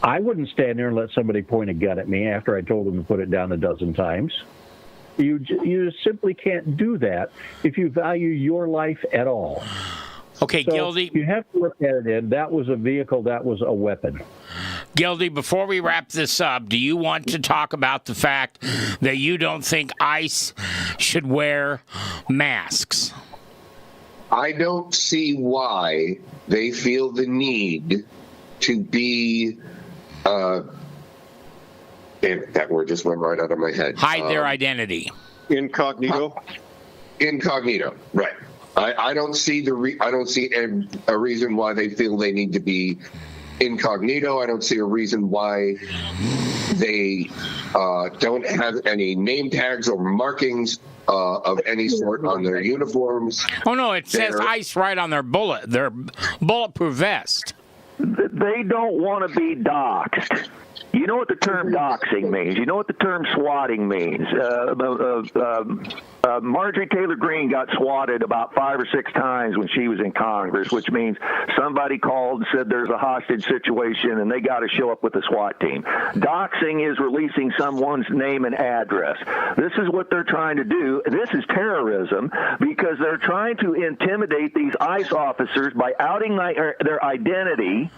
I wouldn't stand there and let somebody point a gun at me after I told them to put it down a dozen times. You simply can't do that if you value your life at all. Okay, so Gildy. You have to look at it in that was a vehicle, that was a weapon. Gildy, before we wrap this up, do you want to talk about the fact that you don't think ICE should wear masks? I don't see why they feel the need to be, that word just went right out of my head. Hide their identity. Incognito? Incognito, right. I don't see a reason why they feel they need to be incognito. I don't see a reason why they don't have any name tags or markings of any sort on their uniforms. Oh no, it says ICE right on their bulletproof vest. They don't want to be doxxed. You know what the term doxing means. You know what the term swatting means. Marjorie Taylor Greene got swatted about 5 or 6 times when she was in Congress, which means somebody called and said there's a hostage situation and they got to show up with the SWAT team. Doxing is releasing someone's name and address. This is what they're trying to do. This is terrorism because they're trying to intimidate these ICE officers by outing their identity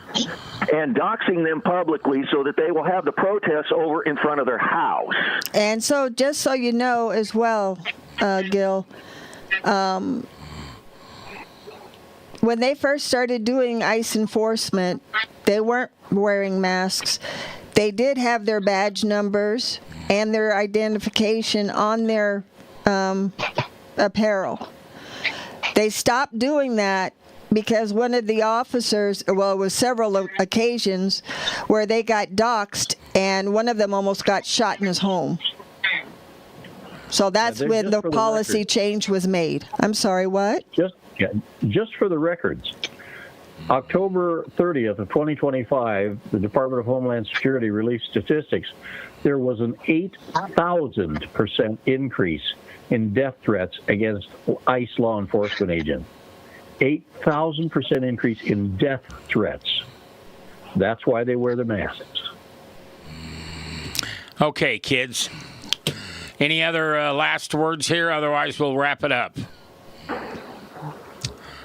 and doxing them publicly so that they will have the protests over in front of their house. And so just so you know as well, Gil, when they first started doing ICE enforcement, they weren't wearing masks. they did have their badge numbers and their identification on their apparel. They stopped doing that because one of the officers, well, it was several occasions where they got doxxed, and one of them almost got shot in his home. So that's when the policy change was made. I'm sorry, what? Just for the records. October 30th of 2025, the Department of Homeland Security released statistics. There was an 8,000% increase in death threats against ICE law enforcement agents. 8,000% increase in death threats. That's why they wear the masks. Okay, kids. Any other last words here? Otherwise, we'll wrap it up.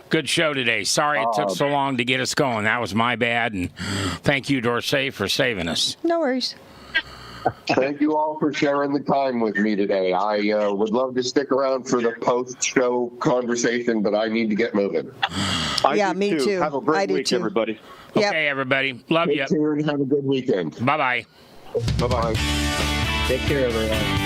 Good show today. Sorry it took so long to get us going. That was my bad. And thank you, Dorsey, for saving us. No worries. Thank you all for sharing the time with me today. I would love to stick around for the post-show conversation, but I need to get moving. Me too. Have a great week, everybody. Yep. Okay, everybody. Love you. Take care and have a good weekend. Bye-bye. Bye-bye. Take care, everyone.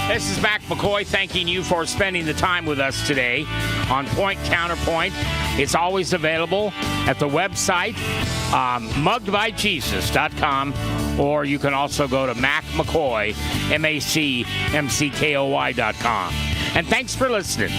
This is Mac McCoy thanking you for spending the time with us today on Point Counterpoint. It's always available at the website, muggedbyjesus.com, or you can also go to MacMcCoy, MacMcKoy.com. And thanks for listening.